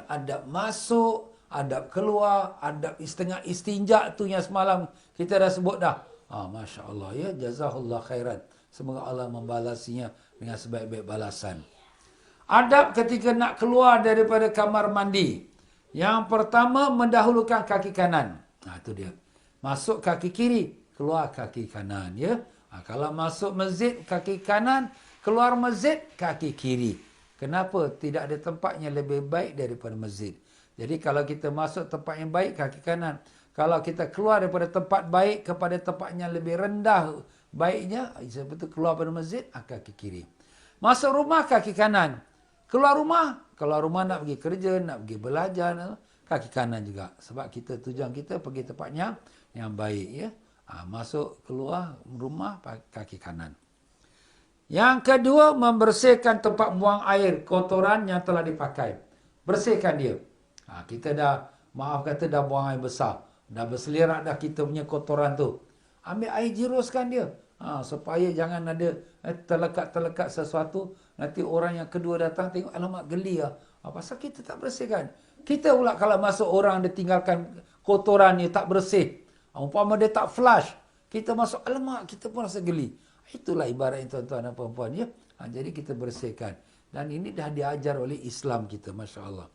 Adab masuk, adab keluar, adab setengah istinja tu yang semalam kita dah sebut dah. Masya Allah ya. Jazahullah khairan. Semoga Allah membalasinya dengan sebaik-baik balasan. Adab ketika nak keluar daripada kamar mandi. Yang pertama, mendahulukan kaki kanan. Itu dia. Masuk kaki kiri, keluar kaki kanan. Ya. Kalau masuk masjid, kaki kanan. Keluar masjid, kaki kiri. Kenapa? Tidak ada tempat yang lebih baik daripada masjid. Jadi kalau kita masuk tempat yang baik, kaki kanan. Kalau kita keluar daripada tempat baik kepada tempat yang lebih rendah baiknya, seperti keluar pada masjid, kaki kiri. Masuk rumah, kaki kanan. Keluar rumah nak pergi kerja, nak pergi belajar, kaki kanan juga. Sebab tujuan kita pergi tempatnya yang baik. Ya. Masuk, keluar rumah, kaki kanan. Yang kedua, membersihkan tempat buang air, kotoran yang telah dipakai. Bersihkan dia. Kita dah, maaf kata dah buang air besar. Dah berselerak dah kita punya kotoran tu. Ambil air jiruskan dia. Supaya jangan ada terlekat-terlekat sesuatu. Nanti orang yang kedua datang tengok, alamak geli lah. Pasal kita tak bersihkan. Kita pula kalau masuk orang dia tinggalkan kotoran ni tak bersih. Umpama dia tak flush. Kita masuk, alamak kita pun rasa geli. Itulah ibarat tuan-tuan dan puan-puan ya. Jadi kita bersihkan. Dan ini dah diajar oleh Islam kita. Masya Allah.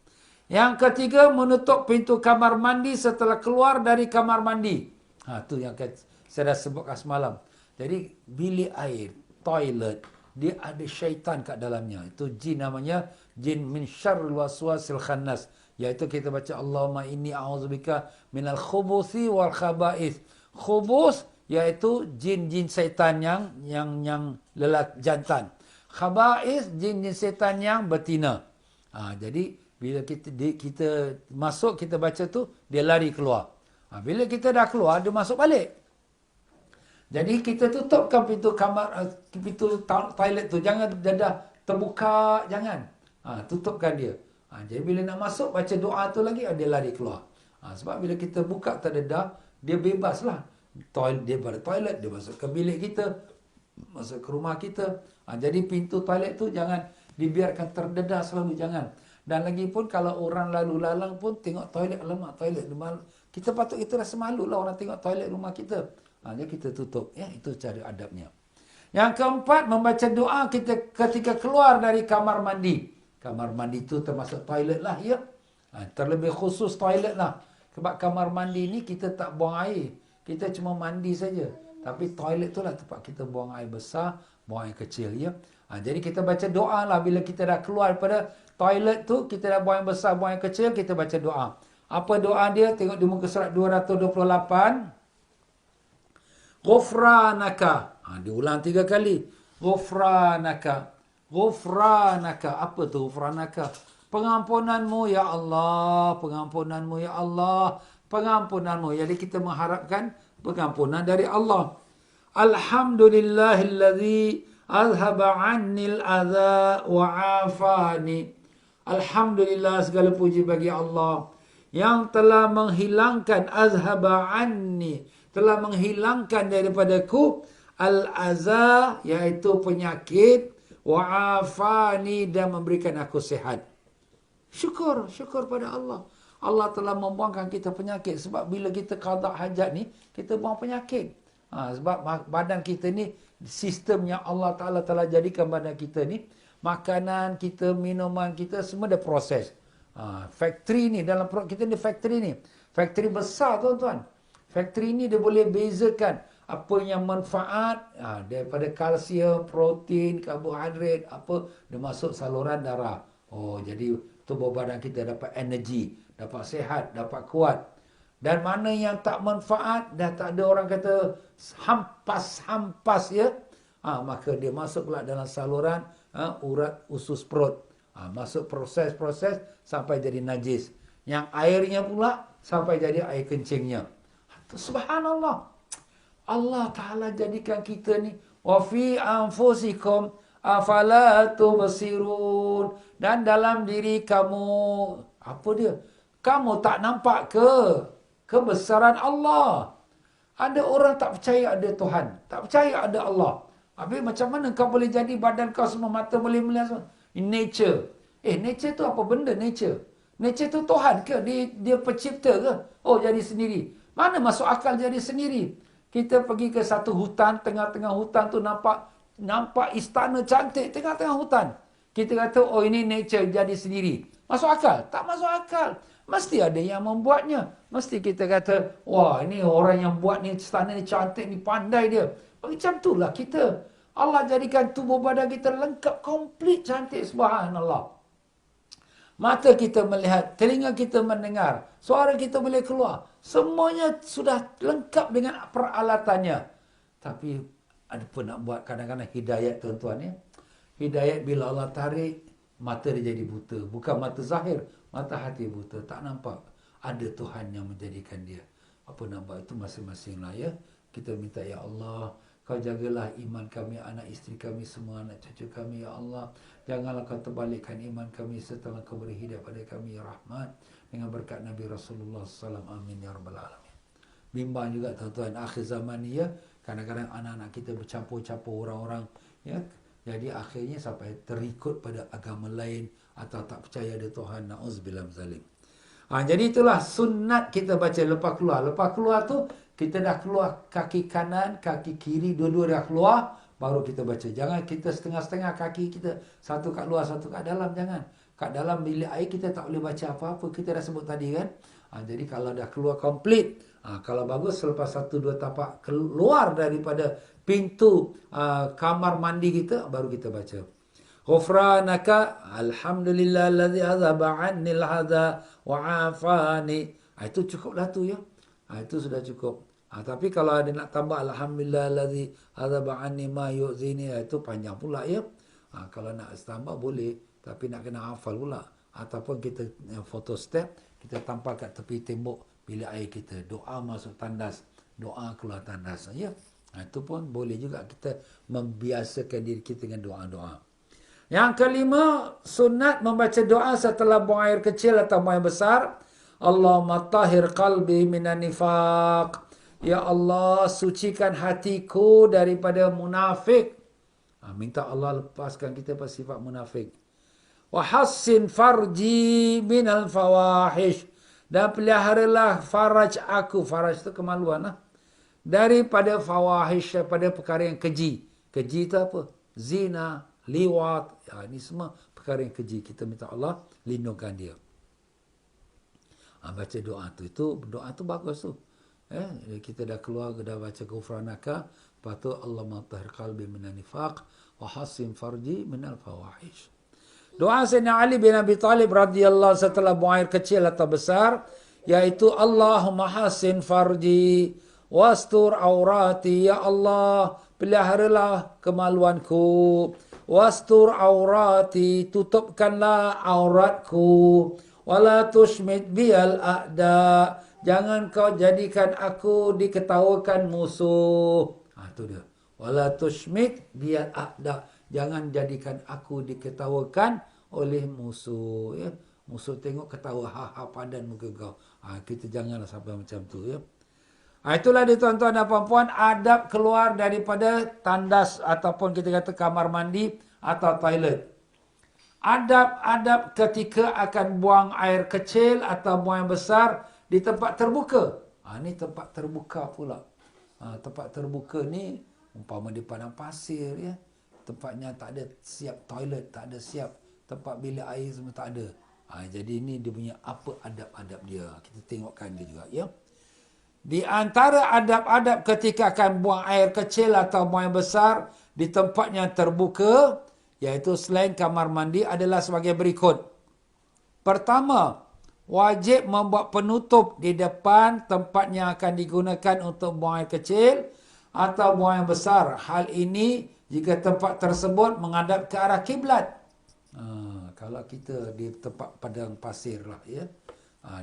Yang ketiga, menutup pintu kamar mandi setelah keluar dari kamar mandi. Itu yang saya dah sebutkan semalam. Jadi bilik air, toilet, dia ada syaitan kat dalamnya. Itu jin namanya, jin min syarril waswasil khannas. Iaitu kita baca Allahumma inni a'udzubika minal khubuthi wal khaba'ith. Khubus iaitu jin-jin syaitan yang jantan. Khaba'is jin-jin syaitan yang betina. Jadi bila kita masuk, kita baca tu, dia lari keluar. Bila kita dah keluar, dia masuk balik. Jadi kita tutupkan pintu kamar, pintu toilet tu. Jangan dadah terbuka, jangan. Tutupkan dia. Jadi bila nak masuk, baca doa tu lagi, dia lari keluar. Sebab bila kita buka terdedah, dia bebas lah. Dia pada toilet, dia masuk ke bilik kita, masuk ke rumah kita. Jadi pintu toilet tu jangan dibiarkan terdedah selalu, jangan. Dan lagi pun kalau orang lalu lalang pun tengok toilet, alamak toilet. Kita patut kita rasa malu lah orang tengok toilet rumah kita. Jadi kita tutup. Ya, itu cara adabnya. Yang keempat, membaca doa kita ketika keluar dari kamar mandi. Kamar mandi itu termasuk toilet lah, ya. Terlebih khusus toilet lah. Sebab kamar mandi ni kita tak buang air. Kita cuma mandi saja. Tapi toilet tu lah tempat kita buang air besar, buang air kecil, ya. Jadi kita baca doa lah bila kita dah keluar daripada toilet tu, kita dah buang air besar, buang air kecil, kita baca doa. Apa doa dia? Tengok di muka surat 228. Ghufranaka. Diulang 3 kali. Ghufranaka. Ghufranaka. Apa tu ghufranaka? Pengampunanmu ya Allah. Pengampunanmu ya Allah. Pengampunanmu. Jadi kita mengharapkan pengampunan dari Allah. Alhamdulillahilladzi azhaba annil adha wa afani. Alhamdulillah, segala puji bagi Allah yang telah menghilangkan azhaba anni, telah menghilangkan daripadaku al-aza, iaitu penyakit, wa afani, dan memberikan aku sihat. Syukur pada Allah. Allah telah membuangkan kita penyakit. Sebab bila kita qada hajat ni, kita buang penyakit. Sebab badan kita ni, sistem yang Allah Ta'ala telah jadikan badan kita ni, makanan kita, minuman kita, semua ada proses. Factory ni, dalam perut kita ni factory ni. Factory besar, tuan-tuan. Factory ni dia boleh bezakan apa yang manfaat daripada kalsium, protein, karbohidrat, apa, dia masuk saluran darah. Jadi tubuh badan kita dapat energi, dapat sihat, dapat kuat. Dan mana yang tak manfaat, dah tak ada, orang kata hampas, ya. Maka dia masuklah dalam saluran urat usus perut. Masuk proses-proses sampai jadi najis. Yang airnya pula sampai jadi air kencingnya. Subhanallah. Allah Ta'ala jadikan kita ni. Wa fi anfusikum afala tubsirun. Dan dalam diri kamu, apa dia? Kamu tak nampak ke kebesaran Allah? Ada orang tak percaya ada Tuhan, tak percaya ada Allah. Habis macam mana kau boleh jadi badan kau semua, mata boleh melihat semua? Nature. Nature tu apa benda nature? Nature tu Tuhan ke? Dia pencipta ke? Jadi sendiri. Mana masuk akal jadi sendiri? Kita pergi ke satu hutan, tengah-tengah hutan tu nampak istana cantik tengah-tengah hutan. Kita kata, ini nature jadi sendiri. Masuk akal? Tak masuk akal. Mesti ada yang membuatnya. Mesti kita kata, wah, ini orang yang buat ni, istana ni cantik ni, pandai dia. Macam itulah kita. Allah jadikan tubuh badan kita lengkap, komplit, cantik, subhanallah. Mata kita melihat, telinga kita mendengar, suara kita boleh keluar. Semuanya sudah lengkap dengan peralatannya. Tapi ada pun nak buat kadang-kadang hidayat, tuan-tuan, ya. Hidayat bila Allah tarik, mata dia jadi buta. Bukan mata zahir, mata hati buta. Tak nampak ada Tuhan yang menjadikan dia. Apa nak buat itu masing-masing lah, ya. Kita minta, ya Allah, Kau jagalah iman kami, anak isteri kami, semua anak cucu kami, ya Allah. Janganlah Kau terbalikkan iman kami setelah Kau beri hidayah pada kami, ya Rahman. Dengan berkat Nabi Rasulullah SAW. Amin, ya Rabbal Alamin. Bimbang juga, tuan-tuan, akhir zaman ni, ya. Kadang-kadang anak-anak kita bercampur-campur orang-orang, ya. Jadi akhirnya sampai terikut pada agama lain atau tak percaya ada Tuhan. Na'udzubillah zalim. Jadi itulah sunat kita baca lepas keluar. Lepas keluar tu, kita dah keluar kaki kanan, kaki kiri, dua-dua dah keluar, baru kita baca. Jangan kita setengah-setengah kaki kita, satu kat luar, satu kat dalam, jangan. Kat dalam bilik air kita tak boleh baca apa-apa, kita dah sebut tadi kan. Jadi kalau dah keluar komplit, kalau bagus selepas 1-2 tapak keluar daripada pintu kamar mandi kita, baru kita baca. Ghufranaka alhamdulillahilladzi azhaba 'annil hadza wa 'afani. Itu cukuplah tu, ya. Itu sudah cukup. Tapi kalau ada nak tambah alhamdulillahillazi adzaba anni ma yu'zini, itu panjang pula ya. Kalau nak tambah boleh, tapi nak kena hafal pula. Ataupun kita foto step, kita tampal kat tepi tembok bilik air kita. Doa masuk tandas, doa keluar tandas. Ya. Itu pun boleh juga kita membiasakan diri kita dengan doa-doa. Yang kelima, sunat membaca doa setelah buang air kecil atau buang air besar. Allahumma tahhir qalbi minan nifaq. Ya Allah, sucikan hatiku daripada munafik. Minta Allah lepaskan kita pada sifat munafik. Wa hassin farji minal fawahish. Dan peliharalah faraj aku. Faraj itu kemaluan lah. Daripada fawahish, daripada perkara yang keji. Keji itu apa? Zina, liwat. Ini semua perkara yang keji. Kita minta Allah lindungkan dia. Baca doa tu. Doa tu bagus tu. Kita dah keluar, dah baca kufranaka. Lepas tu, Allahumma tahhir qalbi minan nifaq. Wa hassin farji minal fawahish. Doa Sayyidina Ali bin Abi Talib radhiyallahu setelah buang air kecil atau besar. Iaitu, Allahumma hassin farji. Wastur aurati. Ya Allah, peliharalah kemaluanku. Wastur aurati. Tutupkanlah auratku. Wala tushmit biyal a'da. Jangan kau jadikan aku diketawakan musuh. Itu dia. Wala tushmit biyal a'da. Jangan jadikan aku diketawakan oleh musuh. Ya. Musuh tengok ketawa, ha padan muka kau. Kita janganlah sampai macam tu. Ya. Itulah dia tuan-tuan dan puan-puan, adab keluar daripada tandas ataupun kita kata kamar mandi atau toilet. Adab-adab ketika akan buang air kecil atau buang air besar di tempat terbuka. Ini tempat terbuka pula. Tempat terbuka ni umpama di padang pasir ya. Tempatnya tak ada siap toilet, tak ada siap tempat bilik air, semua tak ada. Jadi ini dia punya apa adab-adab dia. Kita tengokkan dia juga ya. Di antara adab-adab ketika akan buang air kecil atau buang air besar di tempat yang terbuka, iaitu selain kamar mandi adalah sebagai berikut. Pertama, wajib membuat penutup di depan tempat yang akan digunakan untuk buang air kecil atau buang air besar. Hal ini jika tempat tersebut menghadap ke arah kiblat. Kalau kita di tempat padang pasir lah ya,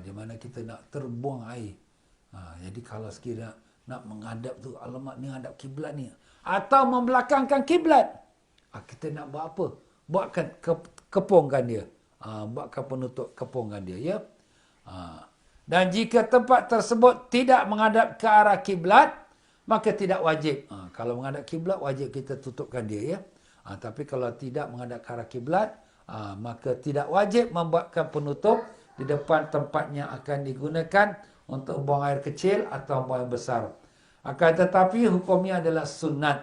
di mana kita nak terbuang air. Jadi kalau sekiranya nak menghadap tu, alamak ni hadap kiblat ni. Atau membelakangkan kiblat. Kita nak buat apa? Buatkan kepungkan dia. Buatkan penutup, kepungkan dia ya. Dan jika tempat tersebut tidak menghadap ke arah kiblat, maka tidak wajib. Kalau menghadap kiblat, wajib kita tutupkan dia ya. Tapi kalau tidak menghadap ke arah kiblat, maka tidak wajib membuatkan penutup di depan tempat yang akan digunakan untuk buang air kecil atau buang air besar. Akan tetapi hukumnya adalah sunat.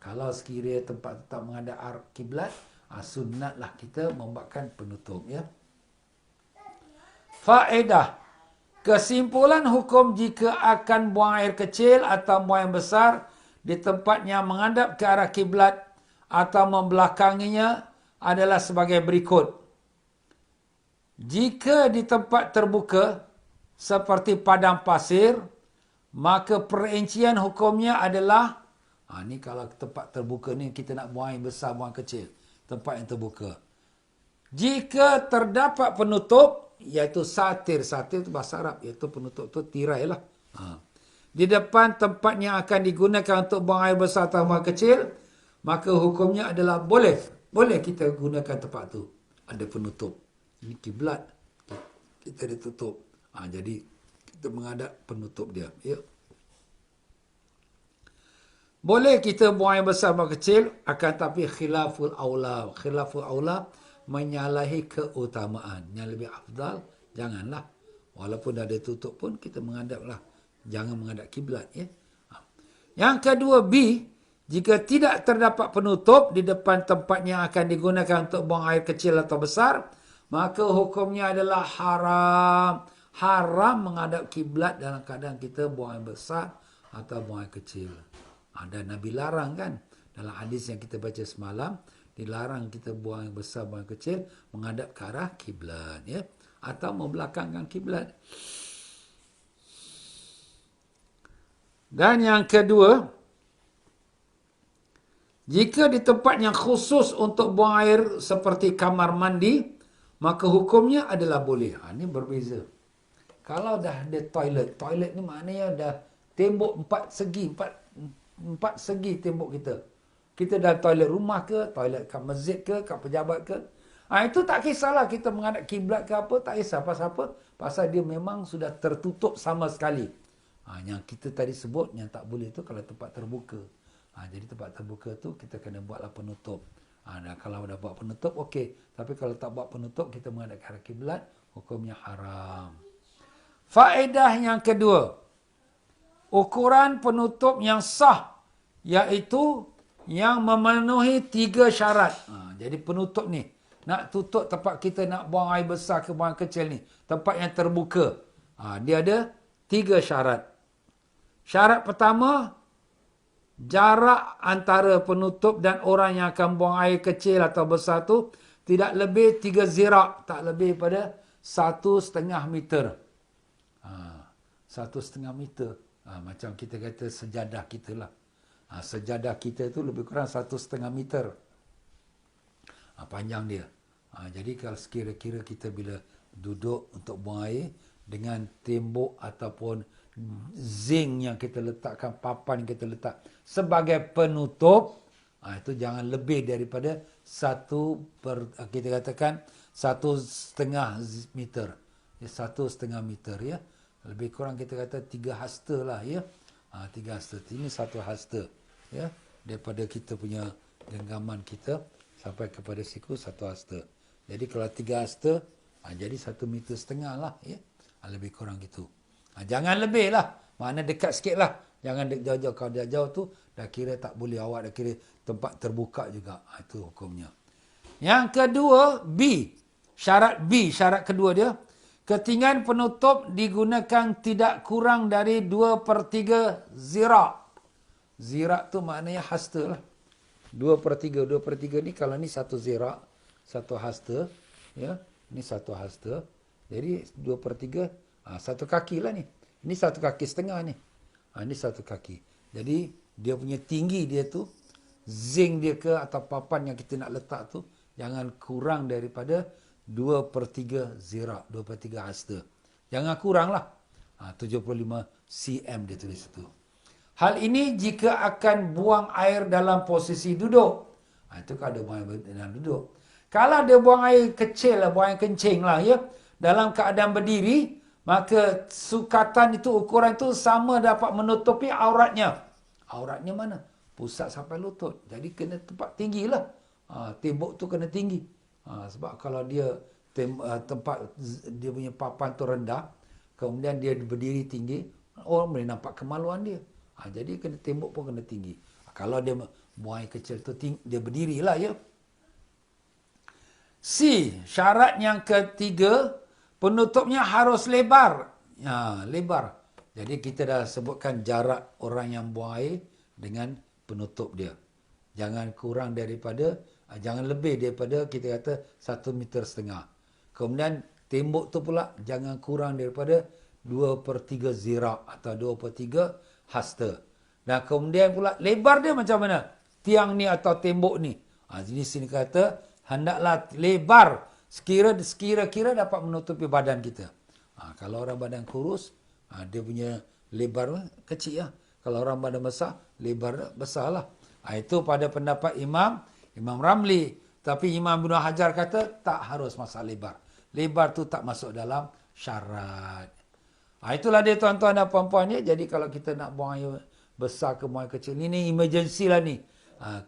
Kalau sekiranya tempat tetap menghadap arah kiblat, sunatlah kita membuatkan penutup ya. Faedah. Kesimpulan hukum jika akan buang air kecil atau buang air besar di tempat yang menghadap ke arah kiblat atau membelakanginya adalah sebagai berikut. Jika di tempat terbuka seperti padang pasir, maka perincian hukumnya adalah, ni kalau tempat terbuka ni kita nak buang air besar, buang kecil, tempat yang terbuka. Jika terdapat penutup, iaitu satir. Satir itu bahasa Arab, iaitu penutup tu tirai lah. Di depan tempat yang akan digunakan untuk buang air besar atau buang kecil, maka hukumnya adalah boleh. Boleh kita gunakan tempat tu. Ada penutup. Ini kiblat. Kita ditutup. Jadi kita menghadap penutup dia. Ya. Boleh kita buang air besar buang kecil, akan tapi khilaful aula. Khilaful aula menyalahi keutamaan. Yang lebih afdal, janganlah. Walaupun dah ada tutup pun, kita menghadaplah. Jangan menghadap kiblat. Ya. Yang kedua, B. Jika tidak terdapat penutup di depan tempat yang akan digunakan untuk buang air kecil atau besar, maka hukumnya adalah haram. Haram menghadap kiblat dalam keadaan kita buang air besar atau buang air kecil. Dan Nabi larang kan. Dalam hadis yang kita baca semalam, dilarang kita buang air besar, buang air kecil menghadap ke arah kiblat. Ya? Atau membelakangkan kiblat. Dan yang kedua, jika di tempat yang khusus untuk buang air seperti kamar mandi, maka hukumnya adalah boleh. Ini berbeza. Kalau dah ada toilet, toilet ni maknanya dah tembok empat segi tembok kita. Kita dah toilet rumah ke, toilet kat masjid ke, kat pejabat ke. Itu tak kisahlah kita menghadap kiblat ke apa, tak kisah pasal apa. Pasal dia memang sudah tertutup sama sekali. Yang kita tadi sebut, yang tak boleh tu kalau tempat terbuka. Jadi tempat terbuka tu kita kena buatlah penutup. Dan kalau dah buat penutup, okey. Tapi kalau tak buat penutup, kita menghadap ke arah kiblat, hukumnya haram. Faedah yang kedua, ukuran penutup yang sah, iaitu yang memenuhi 3 syarat. Jadi penutup ni, nak tutup tempat kita nak buang air besar ke buang air kecil ni, tempat yang terbuka, dia ada 3 syarat. Syarat pertama, jarak antara penutup dan orang yang akan buang air kecil atau besar tu tidak lebih 3 zirak, tak lebih pada 1,5 meter. 1,5 meter. Macam kita kata sejadah kita lah. Sejadah kita tu lebih kurang 1,5 meter. Panjang dia. Jadi kalau sekira-kira kita bila duduk untuk buang air dengan tembok ataupun zinc yang kita letakkan, papan yang kita letak sebagai penutup, itu jangan lebih daripada kita katakan 1,5 meter. 1,5 meter ya. Lebih kurang kita kata 3 hasta lah ya. 3 hasta. Ini 1 hasta ya. Daripada kita punya genggaman kita sampai kepada siku 1 hasta. Jadi kalau 3 hasta, jadi 1,5 meter lah ya. Lebih kurang gitu. Jangan lebih lah. Mana dekat sikit lah. Jangan jauh-jauh. Kalau dah jauh tu, dah kira tak boleh. Awak dah kira tempat terbuka juga. Itu hukumnya. Yang kedua, B. Syarat B. Syarat kedua dia. Ketinggian penutup digunakan tidak kurang dari 2/3 zirak. Zirak tu maknanya hasta lah. 2/3. 2/3 ni kalau ni 1 zirak, 1 hasta. Ya, ni 1 hasta. Jadi 2/3, 1 kaki lah ni. Ini 1 kaki setengah ni. Ini 1 kaki. Jadi dia punya tinggi dia tu, zinc dia ke atau papan yang kita nak letak tu, jangan kurang daripada 2/3 zirak, 2/3 hasta. Jangan kurang lah. 75 cm dia tulis itu. Hal ini jika akan buang air dalam posisi duduk. Itu kalau ada buang air dalam duduk. Kalau dia buang air kecil lah, buang air kencing lah ya, dalam keadaan berdiri, maka sukatan itu, ukuran itu sama dapat menutupi auratnya. Auratnya mana? Pusat sampai lutut. Jadi kena tempat tinggi lah. Tembok tu kena tinggi. Sebab kalau dia tempat dia punya papan tu rendah, kemudian dia berdiri tinggi, orang boleh nampak kemaluan dia. Jadi kena tembok pun kena tinggi. Kalau dia buang air kecil tu dia berdirilah ya. C. Syarat yang ketiga, penutupnya harus lebar. Lebar. Jadi kita dah sebutkan jarak orang yang buang air dengan penutup dia. Jangan kurang daripada, jangan lebih daripada kita kata 1,5 meter. Kemudian tembok tu pula jangan kurang daripada 2/3 zirak atau 2/3 hasta. Dan kemudian pula lebar dia macam mana? Tiang ni atau tembok ni. Jadi sini kata hendaklah lebar sekira-kira dapat menutupi badan kita. Kalau orang badan kurus, dia punya lebar kecil lah. Kalau orang badan besar, lebar besar lah. Itu pada pendapat Imam Ramli. Tapi Imam Ibn Hajar kata tak harus masalah lebar. Lebar tu tak masuk dalam syarat. Itulah dia tuan-tuan dan puan-puan ya. Jadi kalau kita nak buang air besar ke buang air kecil, ni emergency lah ni.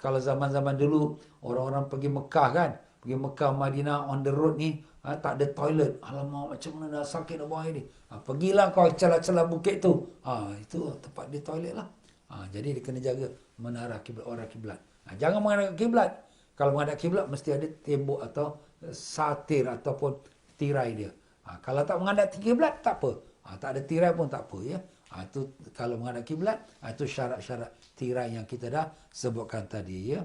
Kalau zaman-zaman dulu orang-orang pergi Mekah kan, pergi Mekah Madinah on the road ni, tak ada toilet. Alamak, macam mana dah sakit nak buang air ni. Pergilah kau celah-celah bukit tu. Itu tempat dia toilet lah. Jadi dia kena jaga menarah kiblat, arah kiblat. Jangan menghadap kiblat. Kalau menghadap kiblat mesti ada tembok atau satir ataupun tirai dia. Kalau tak menghadap kiblat tak apa. Tak ada tirai pun tak apa ya. Itu kalau menghadap kiblat, itu syarat-syarat tirai yang kita dah sebutkan tadi ya.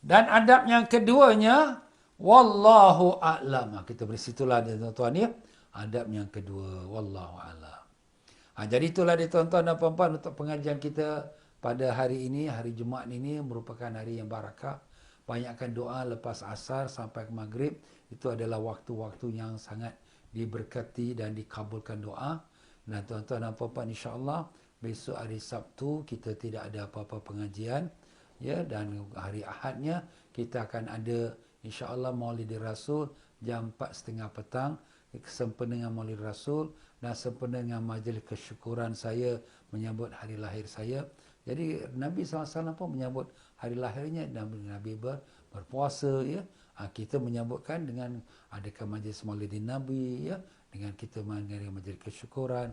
Dan adab yang keduanya, wallahu a'lam. Kita beri situlah tuan-tuan ya. Adab yang kedua, wallahu a'lam. Jadi itulah dia tuan-tuan dan puan-puan untuk pengajian kita pada hari ini, hari Jumaat ini merupakan hari yang barakah. Banyakkan doa lepas asar sampai ke maghrib. Itu adalah waktu-waktu yang sangat diberkati dan dikabulkan doa. Dan tuan-tuan dan puan-puan, insya-Allah besok hari Sabtu kita tidak ada apa-apa pengajian, ya, dan hari Ahadnya kita akan ada insya-Allah Maulid Rasul jam 4.30 petang, sempena dengan Maulid Rasul dan sempena dengan majlis kesyukuran saya menyambut hari lahir saya. Jadi Nabi SAW pun menyambut hari lahirnya dan Nabi berpuasa, ya. Kita menyambutkan dengan adakan majlis Maulidin Nabi, ya, dengan kita mengadakan majlis kesyukuran.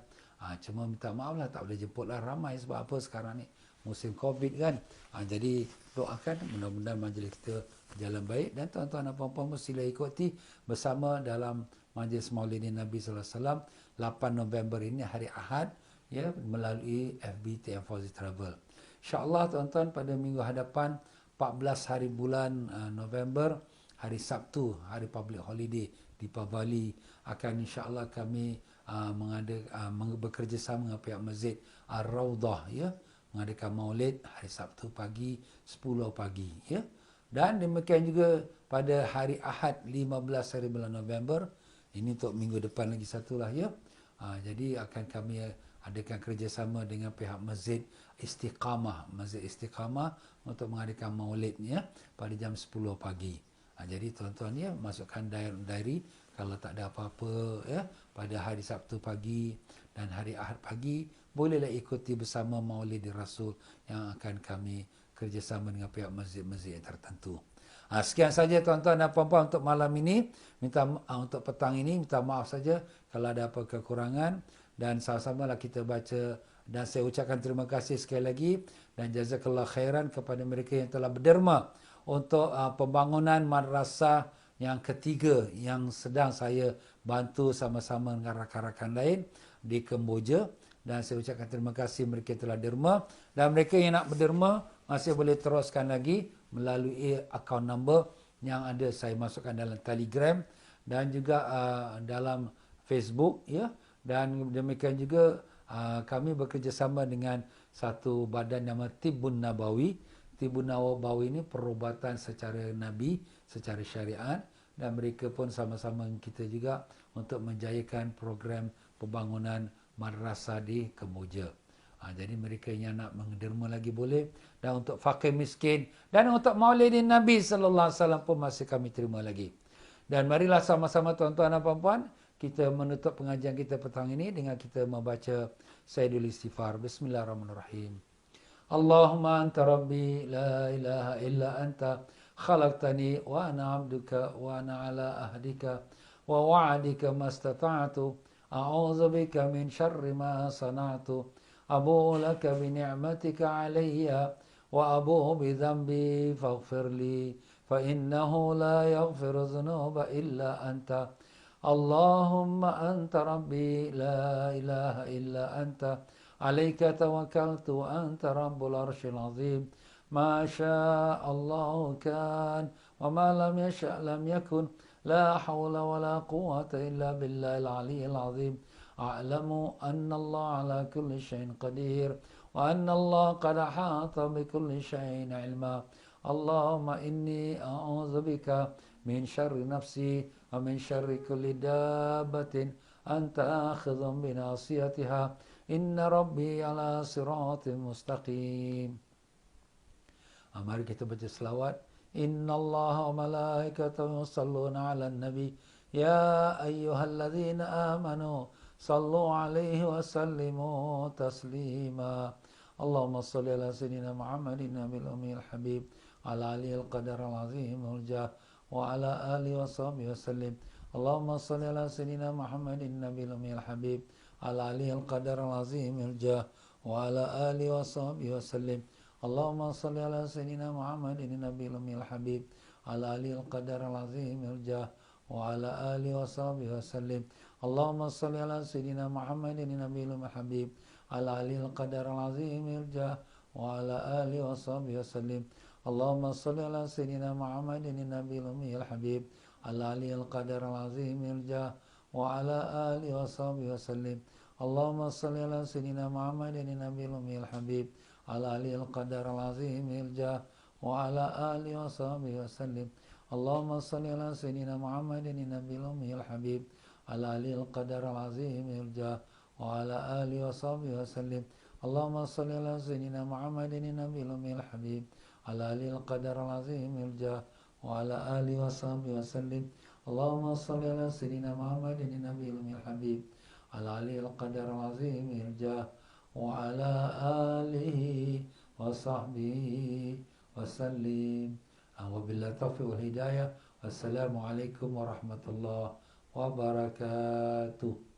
Cuma minta maaf lah tak boleh jemputlah ramai sebab apa sekarang ni musim Covid kan. Jadi doakan mudah-mudahan majlis kita berjalan baik dan tuan-tuan dan puan-puan sila ikuti bersama dalam majlis Maulidin Nabi sallallahu alaihi wasallam 8 November ini hari Ahad, ya, melalui FB TM Fauzi Travel. InsyaAllah tuan-tuan pada minggu hadapan 14 hari bulan November, hari Sabtu, hari public holiday di Pavali, akan insyaAllah kami bekerjasama dengan pihak Masjid Ar-Rawdah, ya, mengadakan maulid hari Sabtu pagi 10 pagi, ya. Dan demikian juga pada hari Ahad 15 hari bulan November, ini untuk minggu depan lagi satulah, ya. Jadi akan kami adakan kerjasama dengan pihak Masjid Istiqamah untuk mengadakan maulidnya pada jam 10 pagi. Jadi tuan-tuan, ya, masukkan diary kalau tak ada apa-apa, ya, pada hari Sabtu pagi dan hari Ahad pagi bolehlah ikuti bersama Maulid Rasul yang akan kami kerjasama dengan pihak masjid-masjid yang tertentu. Sekian saja tuan-tuan dan puan-puan untuk malam ini. Untuk petang ini minta maaf saja kalau ada apa kekurangan dan sama-samalah kita baca dan saya ucapkan terima kasih sekali lagi dan jazakallah khairan kepada mereka yang telah berderma untuk pembangunan madrasah yang ketiga yang sedang saya bantu sama-sama dengan rakan-rakan lain di Kemboja, dan saya ucapkan terima kasih mereka telah derma dan mereka yang nak berderma masih boleh teruskan lagi melalui akaun number yang ada saya masukkan dalam Telegram dan juga dalam Facebook, ya. Dan demikian juga kami bekerjasama dengan satu badan nama Tibbun Nabawi. Tibbun Nabawi ini perubatan secara Nabi, secara syariat, dan mereka pun sama-sama dengan kita juga untuk menjayakan program pembangunan madrasah di Kemboja. Jadi mereka yang nak menderma lagi boleh, dan untuk fakir miskin dan untuk Maulidin Nabi sallallahu alaihi wasallam pun masih kami terima lagi. Dan marilah sama-sama tuan-tuan dan puan-puan kita menutup pengajian kita petang ini dengan kita membaca Sayyidul Istighfar. Bismillahirrahmanirrahim. Allahumma anta rabbi la ilaha illa anta khalaqtani wa ana abduka wa ana ala ahdika wa wa'adika mastata'tu a'udzu bika min syarri ma sana'tu abu'u laka bi ni'matika alayya wa abu'u bi dhanbi faghfir li fa innahu la yaghfiru dhunuba illa anta. Allahumma anta rabbi la ilaha illa anta alayka tawakkaltu wa anta rabbul arshil azim. Ma syaa Allah kan wa ma lam yasha' lam yakun. La hawla wa la quwwata illa billahil aliyyil azim. A'lamu anna Allah ala kulli shay'in qadir wa anna Allah qad ahata bi kulli shay'in ilma. Allahumma inni a'udzu bika min syarri nafsi wa min syarri kulli dabbatin anta akhidhun bi nasiyatiha. Inna rabbi ala siratin mustaqim. Mari kita baca selawat. Inna Allah wa malaikatahu yusalluna ala nabi ya ayyuhalladzina amanu sallu alaihi wa sallimu taslima. Allahumma salli ala sayyidina Muhammadin nabil ummil habib ala aliyil qadar al-azim al-jah wa ala alihi wa sahbihi wa sallim. Allahumma salli ala sayyidina Muhammadin nabil ummil habib ala aliyil qadar al-azim al-jah wa ala alihi wa sahbihi wa sallim. Allahumma salli ala sayyidina Muhammadin nabiyil ummil habib ala aliyil qadar al-azim al-jah wa ala alihi wa sahbihi wa sallim. Allahumma salli ala sayyidina Muhammadin nabiyil ummil habib ala aliyil qadar al-azim al-jah wa ala alihi wa sahbihi wa sallim. Allahumma salli ala sayyidina Muhammadin nabiyil ummil habib ala aliyil qadar al-azim al-jah wa ala alihi wa sahbihi wa sallim. Allahumma salli ala sayyidina Muhammadin nabiyil ummiyil habib ala alil qadar al-azimil jah wa ala alihi wa sahbihi wa sallim. Allahumma salli ala sayyidina Muhammadin nabiyil ummiyil habib ala alil qadar al-azimil jah wa ala alihi wa sahbihi wa sallim. Allahumma salli ala sayyidina Muhammadin nabiyil ummiyil habib ala alil qadar al-azimil jah wa ala alihi wa sahbihi wa sallim. Allahumma salli ala sayyidina Muhammadin nabiyil ummiyil habib ala alil qadar al-azimil jah wa ala alihi wa sahbihi wa sallim. Wabillahi taufiq wal hidayah. Wassalamualaikum warahmatullahi wabarakatuh.